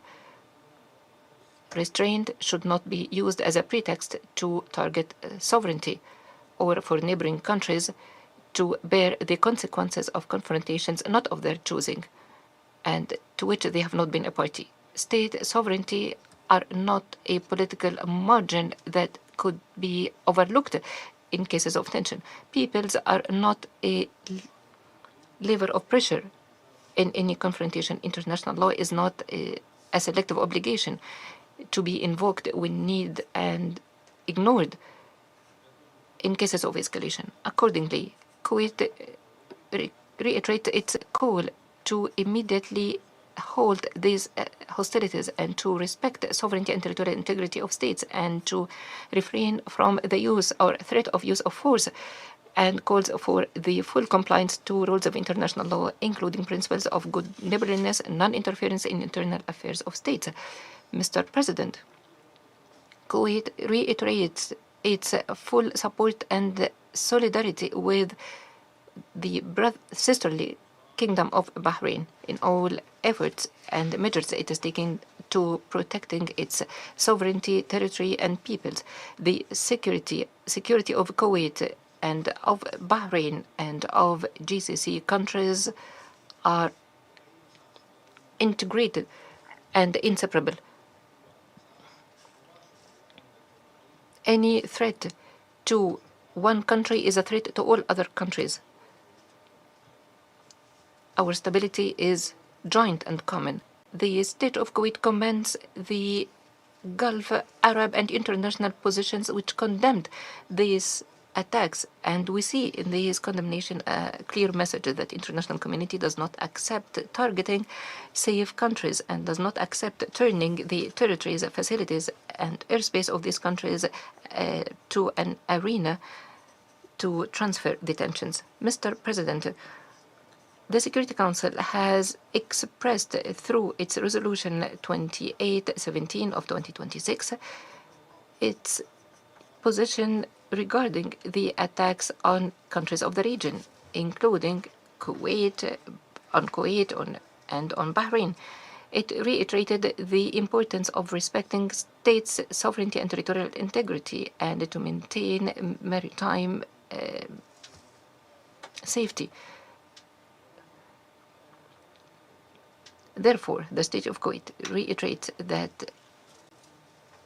Restraint should not be used as a pretext to target sovereignty or for neighboring countries to bear the consequences of confrontations not of their choosing and to which they have not been a party. State sovereignty are not a political margin that could be overlooked in cases of tension. Peoples are not a lever of pressure in any confrontation. International law is not a selective obligation to be invoked when need and ignored in cases of escalation. Accordingly, Kuwait reiterates its call to immediately halt these hostilities and to respect the sovereignty and territorial integrity of states and to refrain from the use or threat of use of force, and calls for the full compliance to rules of international law, including principles of good neighborliness and non-interference in internal affairs of states. Mr. President, Kuwait reiterates its full support and solidarity with the sisterly Kingdom of Bahrain in all efforts and measures it is taking to protecting its sovereignty, territory, and peoples. The security of Kuwait and of Bahrain and of GCC countries are integrated and inseparable. Any threat to one country is a threat to all other countries. Our stability is joint and common. The state of Kuwait commends the Gulf, Arab, and international positions which condemned these attacks, and we see in this condemnation a clear message that the international community does not accept targeting safe countries and does not accept turning the territories, facilities, and airspace of these countries to an arena to transfer the tensions. Mr. President, the Security Council has expressed through its resolution 2817 of 2026 its position regarding the attacks on countries of the region, including Kuwait, and on Bahrain. It reiterated the importance of respecting states' sovereignty and territorial integrity and to maintain maritime safety. Therefore, the state of Kuwait reiterates that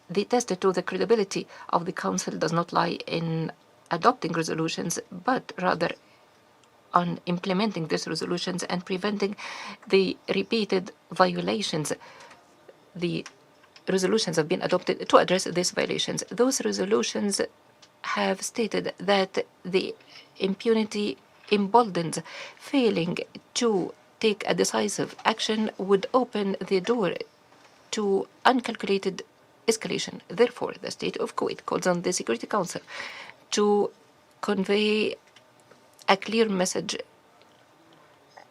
the test to the credibility of the Council does not lie in adopting resolutions, but rather on implementing these resolutions and preventing the repeated violations. The resolutions have been adopted to address these violations. Those resolutions have stated that the impunity emboldens failing to take a decisive action would open the door to uncalculated escalation. Therefore, the state of Kuwait calls on the Security Council to convey a clear message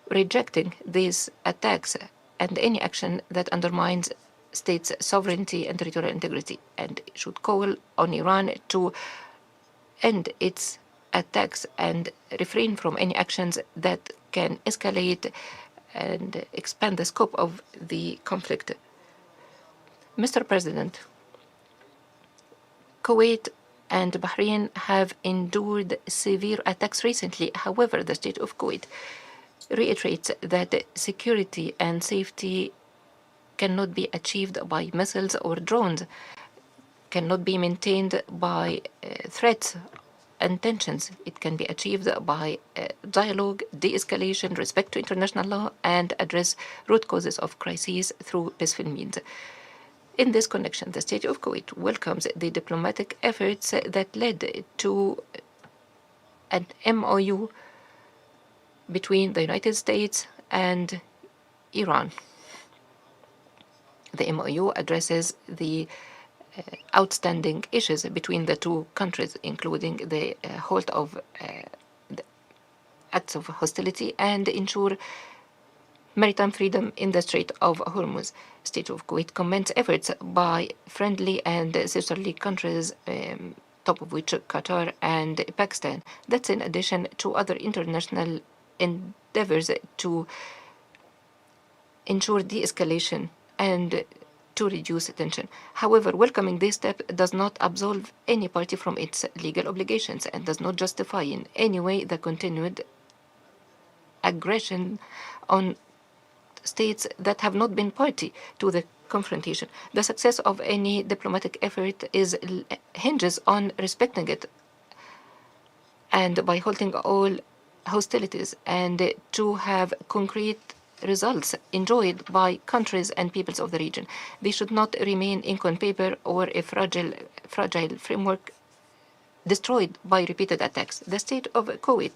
rejecting these attacks and any action that undermines states' sovereignty and territorial integrity, and should call on Iran to end its attacks and refrain from any actions that can escalate and expand the scope of the conflict. Mr. President, Kuwait and Bahrain have endured severe attacks recently. However, the state of Kuwait reiterates that security and safety cannot be achieved by missiles or drones, cannot be maintained by threats and tensions. It can be achieved by dialogue, de-escalation, respect to international law, and address root causes of crises through peaceful means. In this connection, the state of Kuwait welcomes the diplomatic efforts that led to an MOU between the United States and Iran. The MOU addresses the outstanding issues between the two countries, including the halt of the acts of hostility and ensure maritime freedom in the Strait of Hormuz. State of Kuwait commends efforts by friendly and sisterly countries, top of which Qatar and Pakistan. That's in addition to other international endeavors to ensure de-escalation and to reduce tension. However, welcoming this step does not absolve any party from its legal obligations and does not justify in any way the continued aggression on states that have not been party to the confrontation. The success of any diplomatic effort hinges on respecting it and by halting all hostilities and to have concrete results enjoyed by countries and peoples of the region. They should not remain ink on paper or a fragile framework destroyed by repeated attacks. The state of Kuwait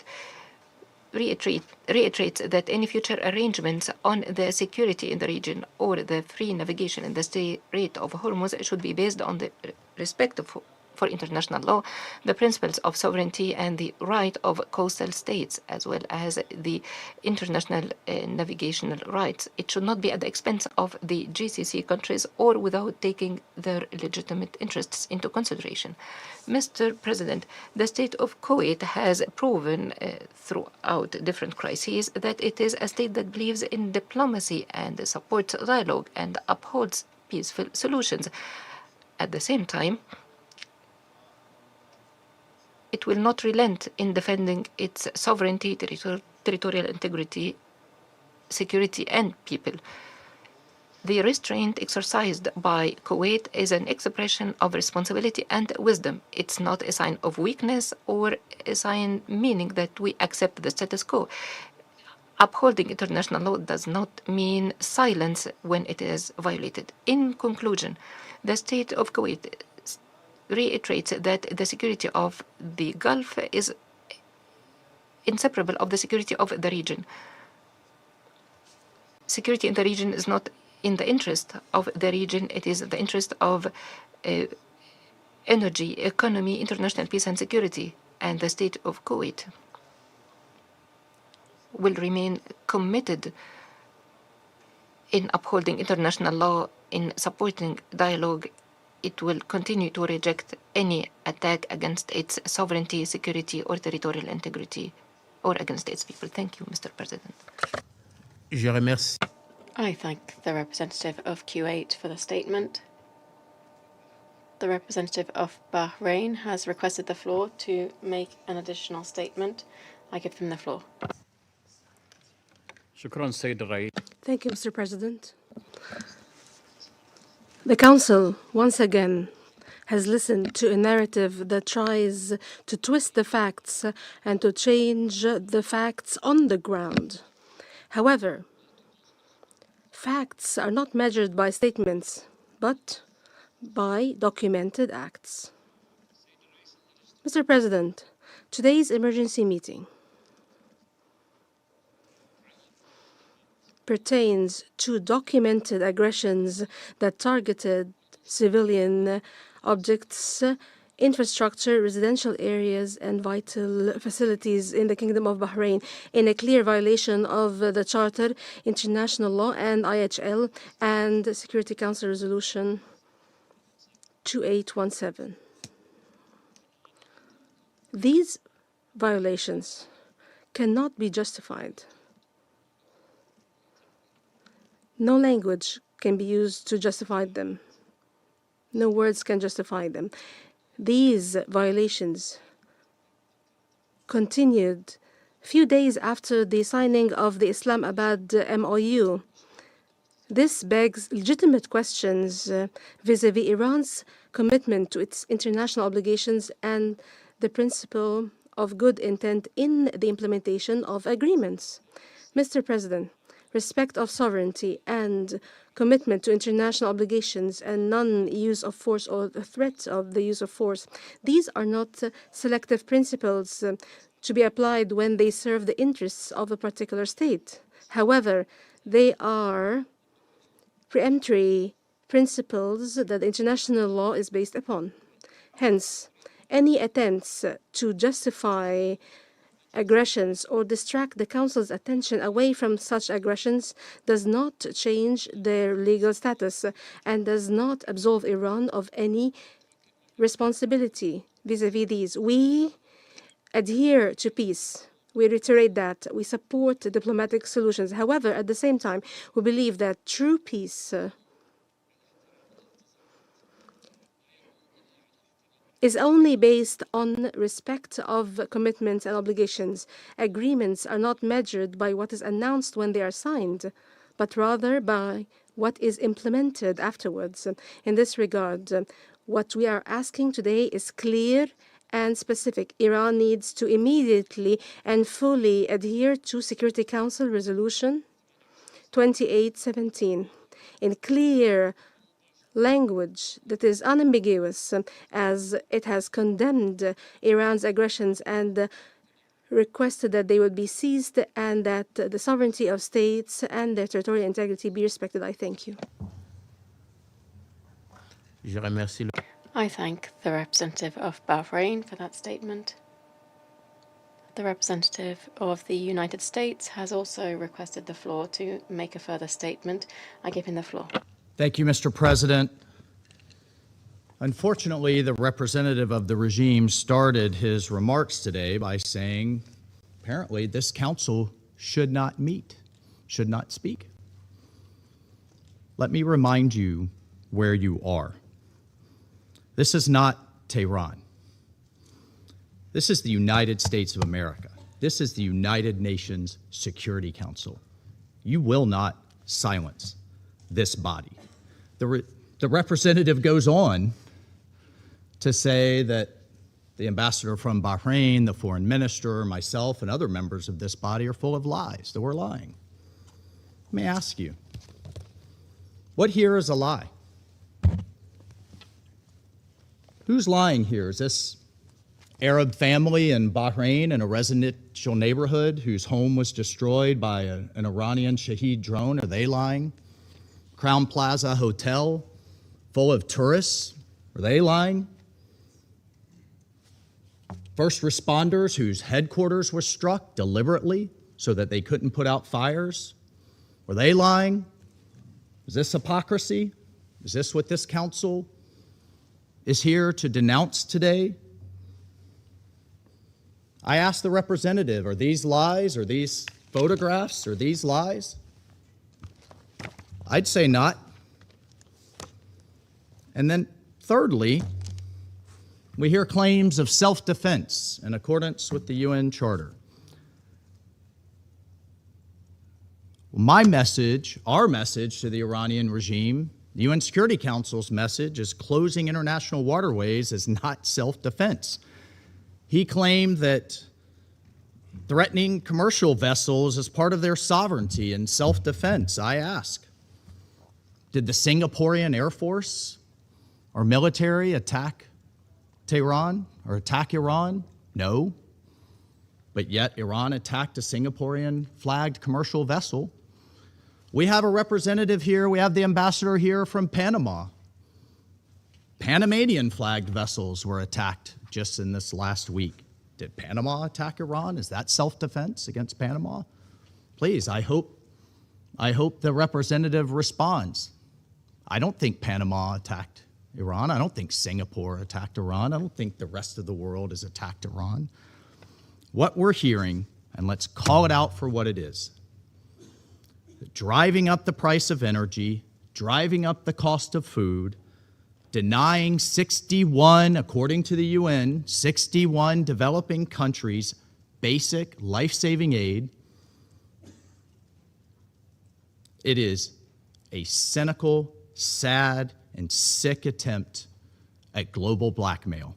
reiterates that any future arrangements on the security in the region or the free navigation in the Strait of Hormuz should be based on the respect for international law, the principles of sovereignty and the right of coastal states, as well as the international navigational rights. It should not be at the expense of the GCC countries or without taking their legitimate interests into consideration. Mr. President, the state of Kuwait has proven throughout different crises that it is a state that believes in diplomacy and supports dialogue and upholds peaceful solutions. At the same time, it will not relent in defending its sovereignty, territorial integrity, security, and people. The restraint exercised by Kuwait is an expression of responsibility and wisdom. It's not a sign of weakness or a sign meaning that we accept the status quo. Upholding international law does not mean silence when it is violated. In conclusion, the state of Kuwait reiterates that the security of the Gulf is inseparable of the security of the region. Security in the region is not in the interest of the region, it is the interest of energy, economy, international peace and security, and the state of Kuwait will remain committed in upholding international law, in supporting dialogue. It will continue to reject any attack against its sovereignty, security, or territorial integrity, or against its people. Thank you, Mr. President.
Je remercie.
I thank the representative of Kuwait for the statement. The representative of Bahrain has requested the floor to make an additional statement. I give him the floor.
Thank you, Mr. President. The Council, once again, has listened to a narrative that tries to twist the facts and to change the facts on the ground. However, facts are not measured by statements, but by documented acts. Mr. President, today's emergency meeting pertains to documented aggressions that targeted civilian objects, infrastructure, residential areas, and vital facilities in the Kingdom of Bahrain in a clear violation of the Charter, international law, and IHL, and Security Council Resolution 2817. These violations cannot be justified. No language can be used to justify them. No words can justify them. These violations continued a few days after the signing of the Islamabad MOU. This begs legitimate questions vis-à-vis Iran's commitment to its international obligations and the principle of good intent in the implementation of agreements. Mr. President, respect of sovereignty and commitment to international obligations and non-use of force or the threat of the use of force. These are not selective principles to be applied when they serve the interests of a particular state. However, they are preemptory principles that international law is based upon. Hence, any attempts to justify aggressions or distract the Council's attention away from such aggressions does not change their legal status and does not absolve Iran of any responsibility vis-à-vis these. We adhere to peace. We reiterate that. We support diplomatic solutions. However, at the same time, we believe that true peace is only based on respect of commitments and obligations. Agreements are not measured by what is announced when they are signed, but rather by what is implemented afterwards. In this regard, what we are asking today is clear and specific. Iran needs to immediately and fully adhere to Security Council Resolution 2817 in clear language that is unambiguous, as it has condemned Iran's aggressions and requested that they would be seized and that the sovereignty of states and their territorial integrity be respected. I thank you.
I thank the representative of Bahrain for that statement. The representative of the United States has also requested the floor to make a further statement. I give him the floor.
Thank you, Mr. President. Unfortunately, the representative of the regime started his remarks today by saying, apparently, this council should not meet, should not speak. Let me remind you where you are. This is not Tehran. This is the United States of America. This is the United Nations Security Council. You will not silence this body. The representative goes on to say that the ambassador from Bahrain, the foreign minister, myself, and other members of this body are full of lies, that we're lying. Let me ask you, what here is a lie? Who's lying here? Is this Arab family in Bahrain in a residential neighborhood whose home was destroyed by an Iranian Shahid drone? Are they lying? Crown Plaza Hotel full of tourists? Are they lying? First responders whose headquarters were struck deliberately so that they couldn't put out fires? Were they lying? Is this hypocrisy? Is this what this council is here to denounce today? I asked the representative, are these lies? Are these photographs? Are these lies? I'd say not. And then thirdly, we hear claims of self-defense in accordance with the UN Charter. My message, our message to the Iranian regime, the UN Security Council's message is closing international waterways is not self-defense. He claimed that threatening commercial vessels is part of their sovereignty and self-defense. I ask, did the Singaporean Air Force or military attack Tehran or attack Iran? No. But yet Iran attacked a Singaporean flagged commercial vessel. We have a representative here, we have the ambassador here from Panama. Panamanian flagged vessels were attacked just in this last week. Did Panama attack Iran? Is that self-defense against Panama? Please, I hope the representative responds. I don't think Panama attacked Iran. I don't think Singapore attacked Iran. I don't think the rest of the world has attacked Iran. What we're hearing, and let's call it out for what it is, driving up the price of energy, driving up the cost of food, denying 61, according to the UN, 61 developing countries basic life-saving aid. It is a cynical, sad, and sick attempt at global blackmail,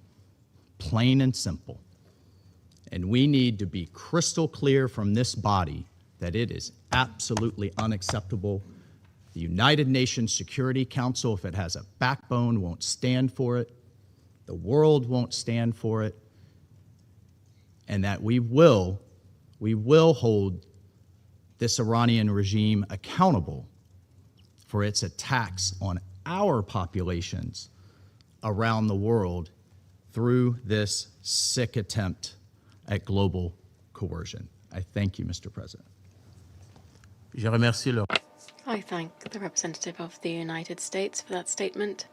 plain and simple. And we need to be crystal clear from this body that it is absolutely unacceptable. The United Nations Security Council, if it has a backbone, won't stand for it. The world won't stand for it. And that we will hold this Iranian regime accountable for its attacks on our populations around the world through this sick attempt at global coercion. I thank you, Mr. President.
I thank the representative of the United States for that statement.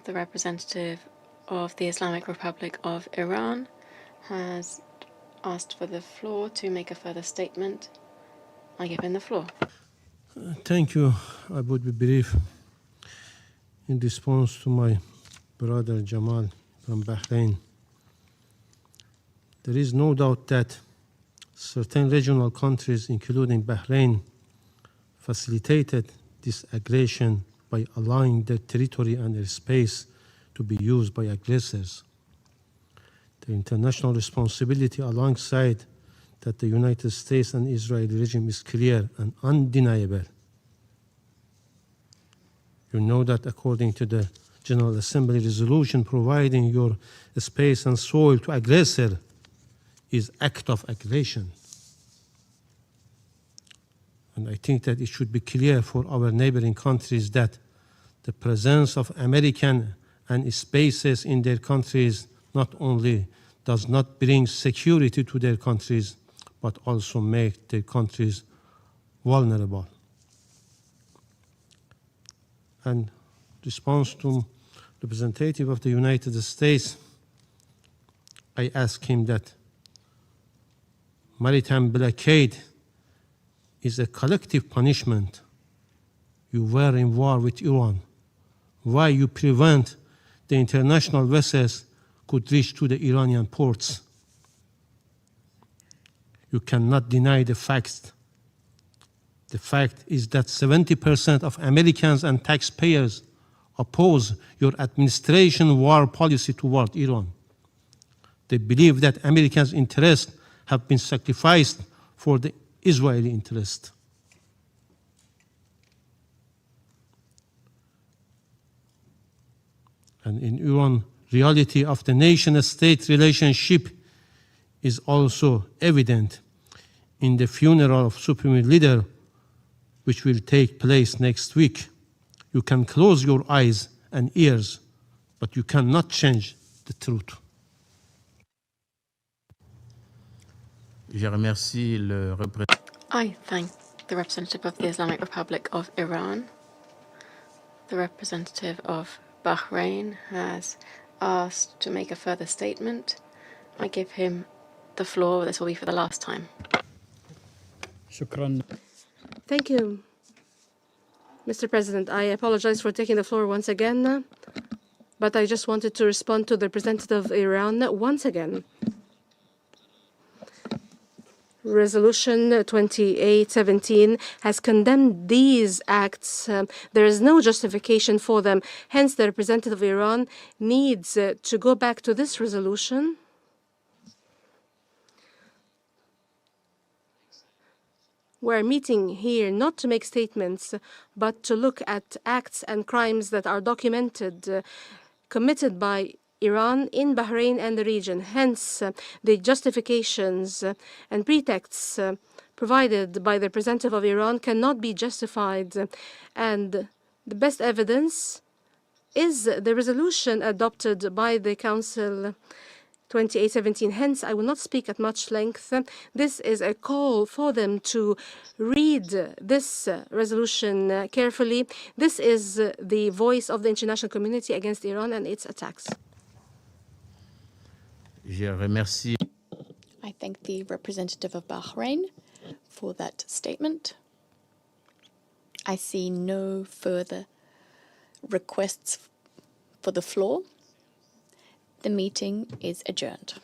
The representative of the Islamic Republic of Iran has asked for the floor to make a further statement. I give him the floor.
Thank you. I would be brief. In response to my brother Jamal from Bahrain, there is no doubt that certain regional countries, including Bahrain, facilitated this aggression by allowing their territory and their space to be used by aggressors. The international responsibility alongside that the United States and Israeli regime is clear and undeniable. You know that according to the General Assembly resolution, providing your space and soil to aggressor is act of aggression. And I think that it should be clear for our neighboring countries that the presence of American and spaces in their countries not only does not bring security to their countries, but also make their countries vulnerable. And response to representative of the United States, I asked him that maritime blockade is a collective punishment. You were in war with Iran. Why you prevent the international vessels could reach to the Iranian ports? You cannot deny the facts. The fact is that 70% of Americans and taxpayers oppose your administration war policy toward Iran. They believe that Americans' interests have been sacrificed for the Israeli interest. And in Iran, reality of the nation-state relationship is also evident in the funeral of Supreme Leader, which will take place next week. You can close your eyes and ears, but you cannot change the truth.
I thank the representative of the Islamic Republic of Iran. The representative of Bahrain has asked to make a further statement. I give him the floor. This will be for the last time.
Thank you, Mr. President. I apologize for taking the floor once again, but I just wanted to respond to the representative of Iran once again. Resolution 2817 has condemned these acts. There is no justification for them. Hence, the representative of Iran needs to go back to this resolution We're meeting here not to make statements, but to look at acts and crimes that are documented, committed by Iran in Bahrain and the region. Hence, the justifications and pretexts provided by the representative of Iran cannot be justified. And the best evidence is the resolution adopted by the Council 2817. Hence, I will not speak at much length. This is a call for them to read this resolution carefully. This is the voice of the international community against Iran and its attacks.
I thank the representative of Bahrain for that statement. I see no further requests for the floor. The meeting is adjourned.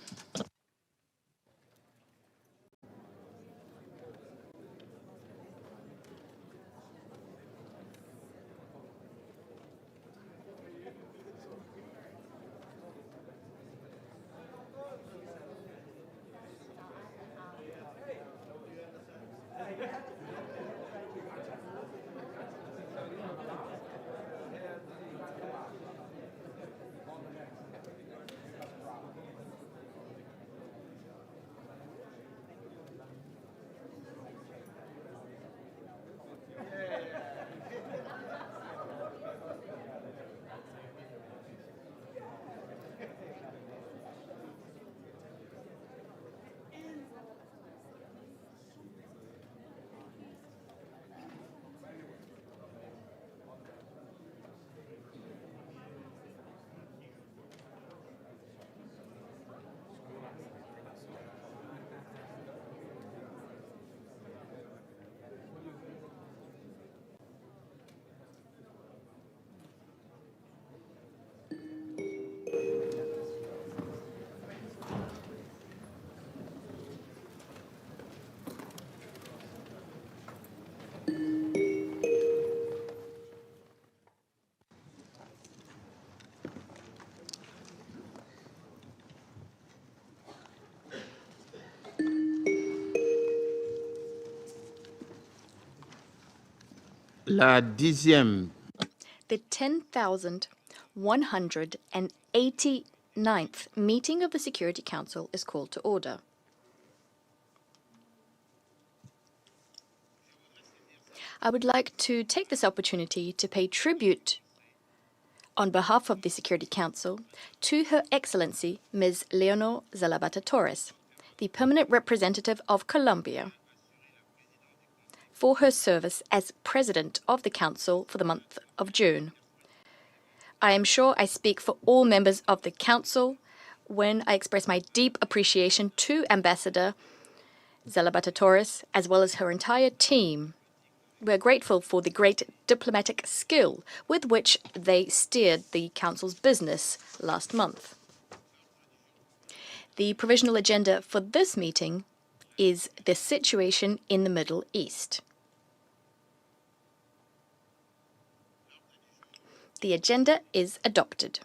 La 10e.
The 10,189th meeting of the Security Council is called to order. I would like to take this opportunity to pay tribute on behalf of the Security Council to Her Excellency Ms. Leonor Zalabata Torres, the permanent representative of Colombia, for her service as President of the Council for the month of June. I am sure I speak for all members of the Council when I express my deep appreciation to Ambassador Zalabata Torres, as well as her entire team. We are grateful for the great diplomatic skill with which they steered the Council's business last month. The provisional agenda for this meeting is the situation in the Middle East. The agenda is adopted.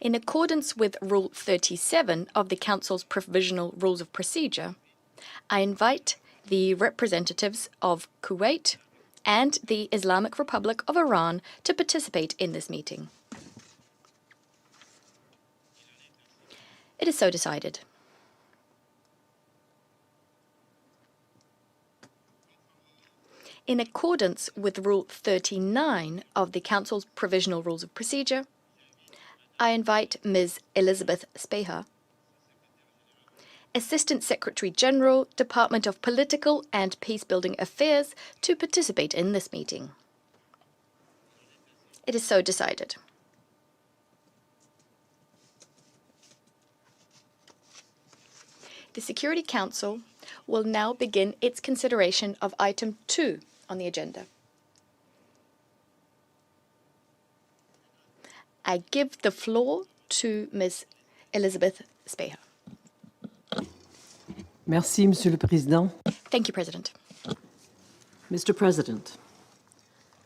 In accordance with Rule 37 of the Council's Provisional Rules of Procedure, I invite the representatives of Kuwait and the Islamic Republic of Iran to participate in this meeting. It is so decided. In accordance with Rule 39 of the Council's Provisional Rules of Procedure, I invite Ms. Elizabeth Speha, Assistant Secretary General, Department of Political and Peacebuilding Affairs, to participate in this meeting. It is so decided. The Security Council will now begin its consideration of item 2 on the agenda. I give the floor to Ms. Elizabeth Speha.
Merci, Monsieur le Président.
Thank you, President.
Mr. President,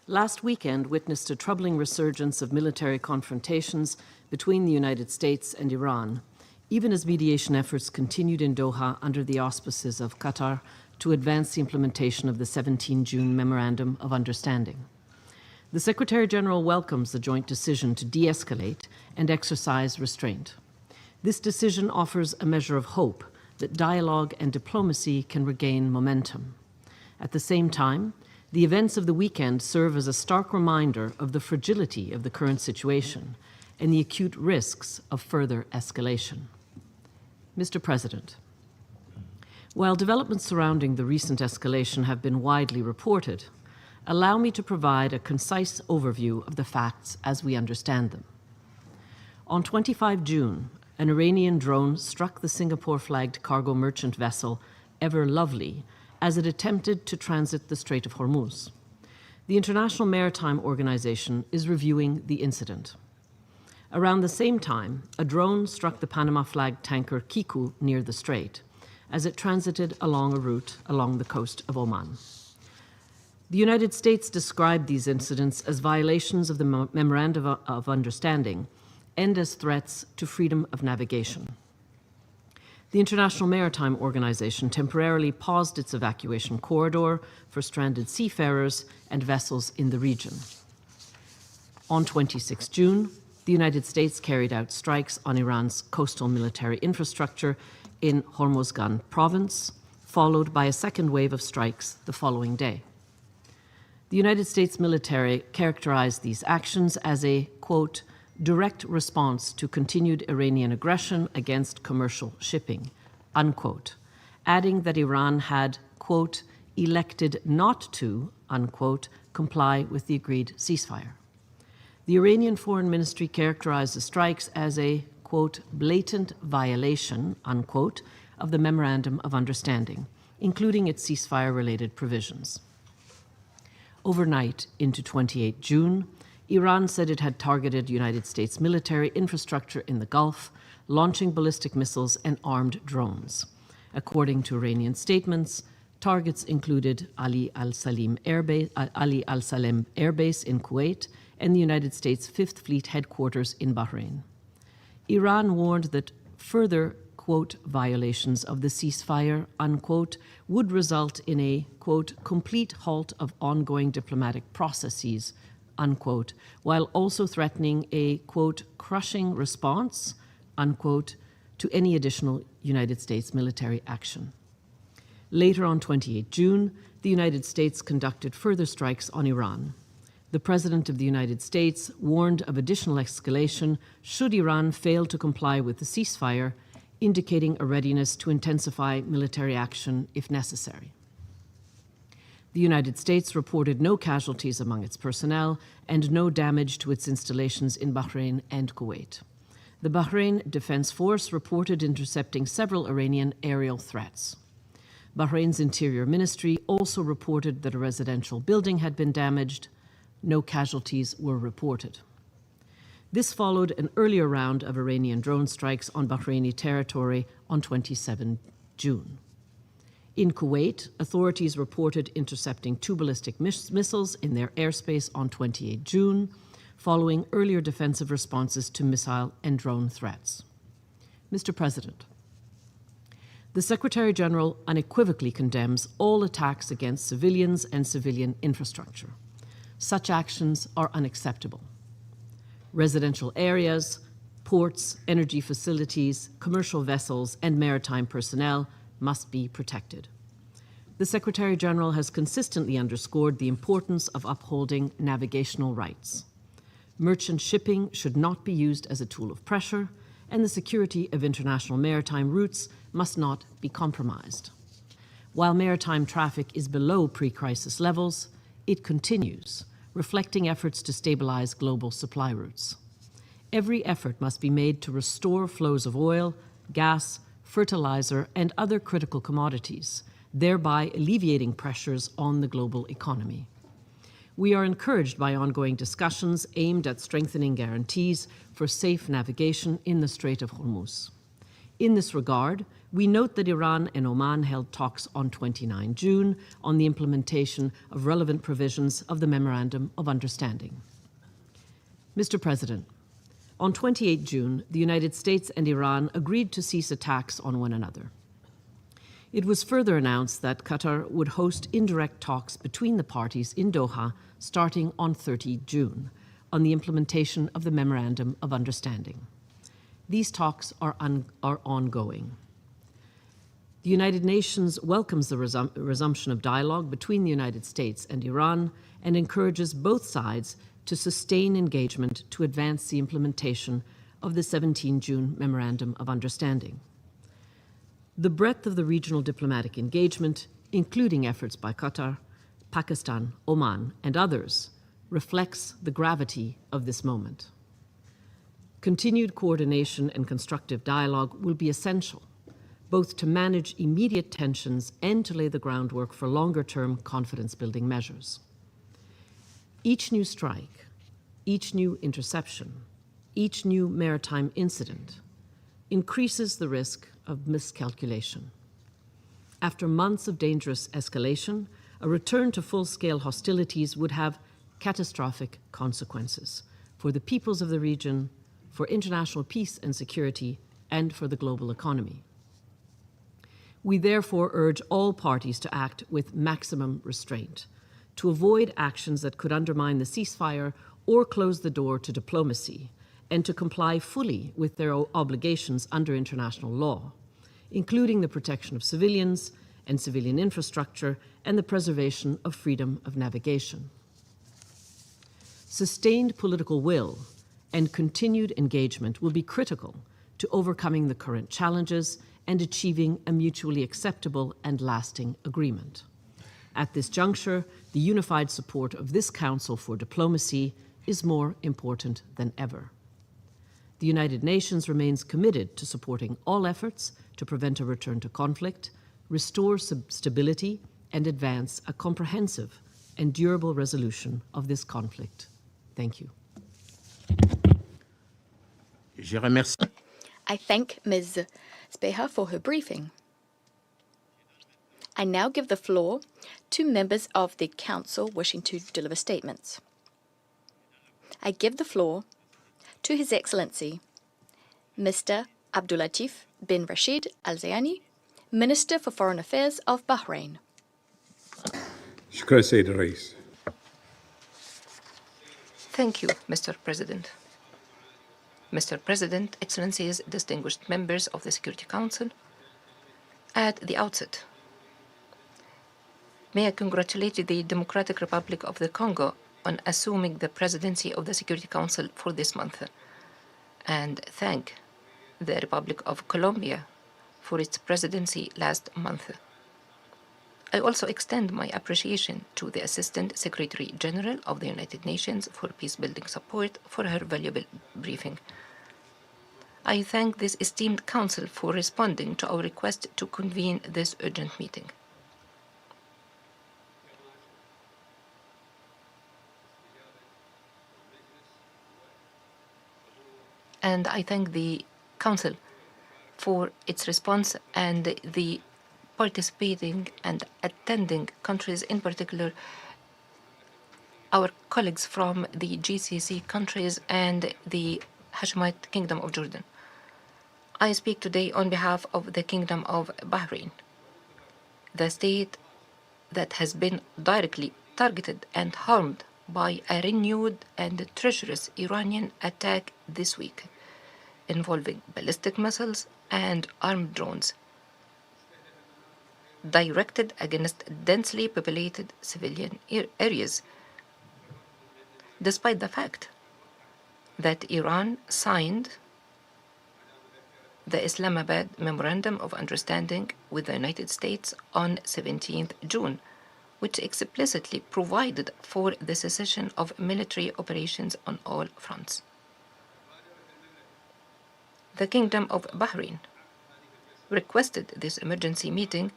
last weekend witnessed a troubling resurgence of military confrontations between the United States and Iran, even as mediation efforts continued in Doha under the auspices of Qatar to advance the implementation of the 17 June Memorandum of Understanding. The Secretary-General welcomes the joint decision to de-escalate and exercise restraint. This decision offers a measure of hope that dialogue and diplomacy can regain momentum. At the same time, the events of the weekend serve as a stark reminder of the fragility of the current situation and the acute risks of further escalation. Mr. President, while developments surrounding the recent escalation have been widely reported, allow me to provide a concise overview of the facts as we understand them. On 25 June, an Iranian drone struck the Singapore-flagged cargo merchant vessel Ever Lovely as it attempted to transit the Strait of Hormuz. The International Maritime Organization is reviewing the incident. Around the same time, a drone struck the Panama-flagged tanker Kiku near the strait as it transited along a route along the coast of Oman. The United States described these incidents as violations of the Memorandum of Understanding and as threats to freedom of navigation. The International Maritime Organization temporarily paused its evacuation corridor for stranded seafarers and vessels in the region. On 26 June, the United States carried out strikes on Iran's coastal military infrastructure in Hormozgan province, followed by a second wave of strikes the following day. The United States military characterized these actions as a, quote, direct response to continued Iranian aggression against commercial shipping, unquote, adding that Iran had, quote, elected not to, unquote, comply with the agreed ceasefire. The Iranian Foreign Ministry characterized the strikes as a, quote, blatant violation, unquote, of the Memorandum of Understanding, including its ceasefire-related provisions. Overnight into 28 June, Iran said it had targeted United States military infrastructure in the Gulf, launching ballistic missiles and armed drones. According to Iranian statements, targets included Ali al-Salem Air Base in Kuwait and the United States Fifth Fleet headquarters in Bahrain. Iran warned that further, quote, violations of the ceasefire, unquote, would result in a, quote, complete halt of ongoing diplomatic processes, unquote, while also threatening a, quote, crushing response, unquote, to any additional United States military action. Later on 28 June, the United States conducted further strikes on Iran. The President of the United States warned of additional escalation should Iran fail to comply with the ceasefire, indicating a readiness to intensify military action if necessary. The United States reported no casualties among its personnel and no damage to its installations in Bahrain and Kuwait. The Bahrain Defense Force reported intercepting several Iranian aerial threats. Bahrain's Interior Ministry also reported that a residential building had been damaged. No casualties were reported. This followed an earlier round of Iranian drone strikes on Bahraini territory on 27 June. In Kuwait, authorities reported intercepting 2 ballistic missiles in their airspace on 28 June, following earlier defensive responses to missile and drone threats. Mr. President, the Secretary General unequivocally condemns all attacks against civilians and civilian infrastructure. Such actions are unacceptable. Residential areas, ports, energy facilities, commercial vessels, and maritime personnel must be protected. The Secretary General has consistently underscored the importance of upholding navigational rights. Merchant shipping should not be used as a tool of pressure, and the security of international maritime routes must not be compromised. While maritime traffic is below pre-crisis levels, it continues, reflecting efforts to stabilize global supply routes. Every effort must be made to restore flows of oil, gas, fertilizer, and other critical commodities, thereby alleviating pressures on the global economy. We are encouraged by ongoing discussions aimed at strengthening guarantees for safe navigation in the Strait of Hormuz. In this regard, we note that Iran and Oman held talks on 29 June on the implementation of relevant provisions of the Memorandum of Understanding. Mr. President, on 28 June, the United States and Iran agreed to cease attacks on one another. It was further announced that Qatar would host indirect talks between the parties in Doha starting on 30 June on the implementation of the Memorandum of Understanding. These talks are ongoing. The United Nations welcomes the resumption of dialogue between the United States and Iran and encourages both sides to sustain engagement to advance the implementation of the 17 June Memorandum of Understanding. The breadth of the regional diplomatic engagement, including efforts by Qatar, Pakistan, Oman, and others, reflects the gravity of this moment. Continued coordination and constructive dialogue will be essential, both to manage immediate tensions and to lay the groundwork for longer-term confidence-building measures. Each new strike, each new interception, each new maritime incident increases the risk of miscalculation. After months of dangerous escalation, a return to full-scale hostilities would have catastrophic consequences for the peoples of the region, for international peace and security, and for the global economy. We therefore urge all parties to act with maximum restraint, to avoid actions that could undermine the ceasefire or close the door to diplomacy, and to comply fully with their obligations under international law, including the protection of civilians and civilian infrastructure and the preservation of freedom of navigation. Sustained political will and continued engagement will be critical to overcoming the current challenges and achieving a mutually acceptable and lasting agreement. At this juncture, the unified support of this Council for Diplomacy is more important than ever. The United Nations remains committed to supporting all efforts to prevent a return to conflict, restore stability, and advance a comprehensive and durable resolution of this conflict. Thank you.
I thank Ms. Speha for her briefing. I now give the floor to members of the Council wishing to deliver statements. I give the floor to His Excellency, Mr. Abdullatif bin Rashid al-Zayani, Minister for Foreign Affairs of Bahrain.
شكرا سيد الرئيس.
Thank you, Mr. President. Mr. President, Excellencies, distinguished members of the Security Council, at the outset, may I congratulate the Democratic Republic of the Congo on assuming the presidency of the Security Council for this month, and thank the Republic of Colombia for its presidency last month. I also extend my appreciation to the Assistant Secretary General of the United Nations for peace-building support for her valuable briefing. I thank this esteemed Council for responding to our request to convene this urgent meeting. And I thank the Council for its response and the participating and attending countries, in particular our colleagues from the GCC countries and the Hashemite Kingdom of Jordan. I speak today on behalf of the Kingdom of Bahrain, the state that has been directly targeted and harmed by a renewed and treacherous Iranian attack this week, involving ballistic missiles and armed drones directed against densely populated civilian areas, despite the fact that Iran signed the Islamabad Memorandum of Understanding with the United States on 17th June, which explicitly provided for the cessation of military operations on all fronts. The Kingdom of Bahrain requested this emergency meeting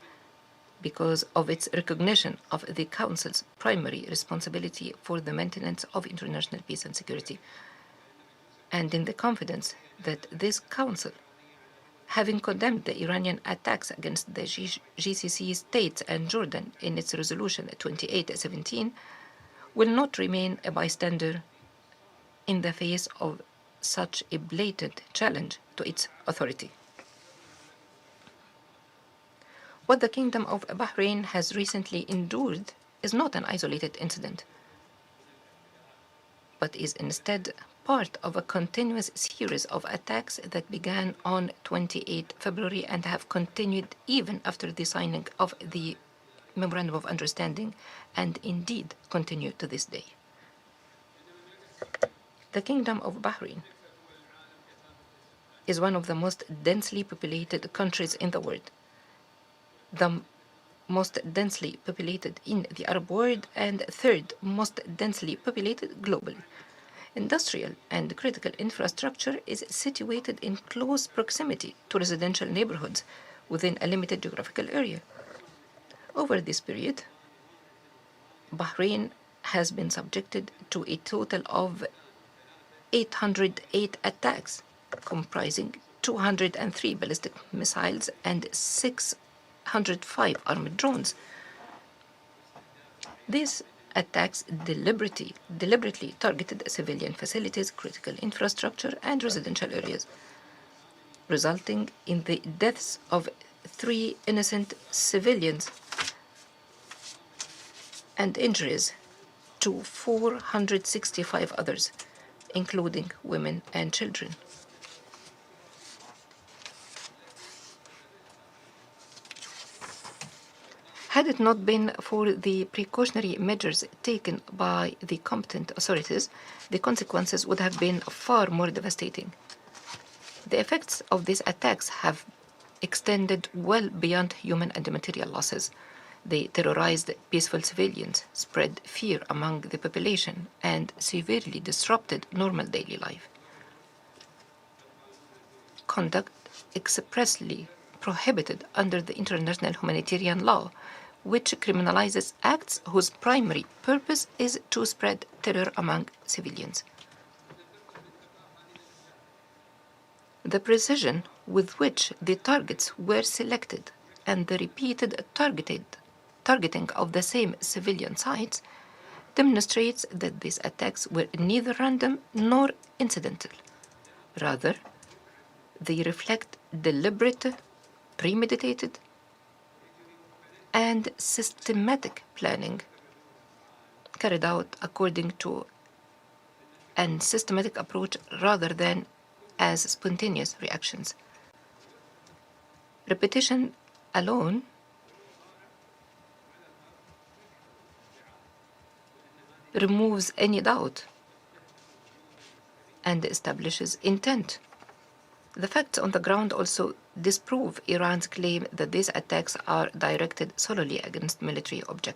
because of its recognition of the Council's primary responsibility for the maintenance of international peace and security, and in the confidence that this Council, having condemned the Iranian attacks against the GCC states and Jordan in its resolution 2817, will not remain a bystander in the face of such a blatant challenge to its authority. What the Kingdom of Bahrain has recently endured is not an isolated incident, but is instead part of a continuous series of attacks that began on 28 February and have continued even after the signing of the Memorandum of Understanding, and indeed continue to this day. The Kingdom of Bahrain is one of the most densely populated countries in the world, the most densely populated in the Arab world, and third most densely populated globally. Industrial and critical infrastructure is situated in close proximity to residential neighborhoods within a limited geographical area. Over this period, Bahrain has been subjected to a total of 808 attacks, comprising 203 ballistic missiles and 605 armored drones. These attacks deliberately targeted civilian facilities, critical infrastructure, and residential areas, resulting in the deaths of 3 innocent civilians and injuries to 465 others, including women and children. Had it not been for the precautionary measures taken by the competent authorities, the consequences would have been far more devastating. The effects of these attacks have extended well beyond human and material losses. They terrorized peaceful civilians, spread fear among the population, and severely disrupted normal daily life. Conduct expressly prohibited under the international humanitarian law, which criminalizes acts whose primary purpose is to spread terror among civilians. The precision with which the targets were selected and the repeated targeting of the same civilian sites demonstrates that these attacks were neither random nor incidental. Rather, They reflect deliberate, premeditated, and systematic planning carried out according to a systematic approach rather than as spontaneous reactions. Repetition alone removes any doubt and establishes intent. The facts on the ground also disprove Iran's claim that these attacks are directed solely against military objectives.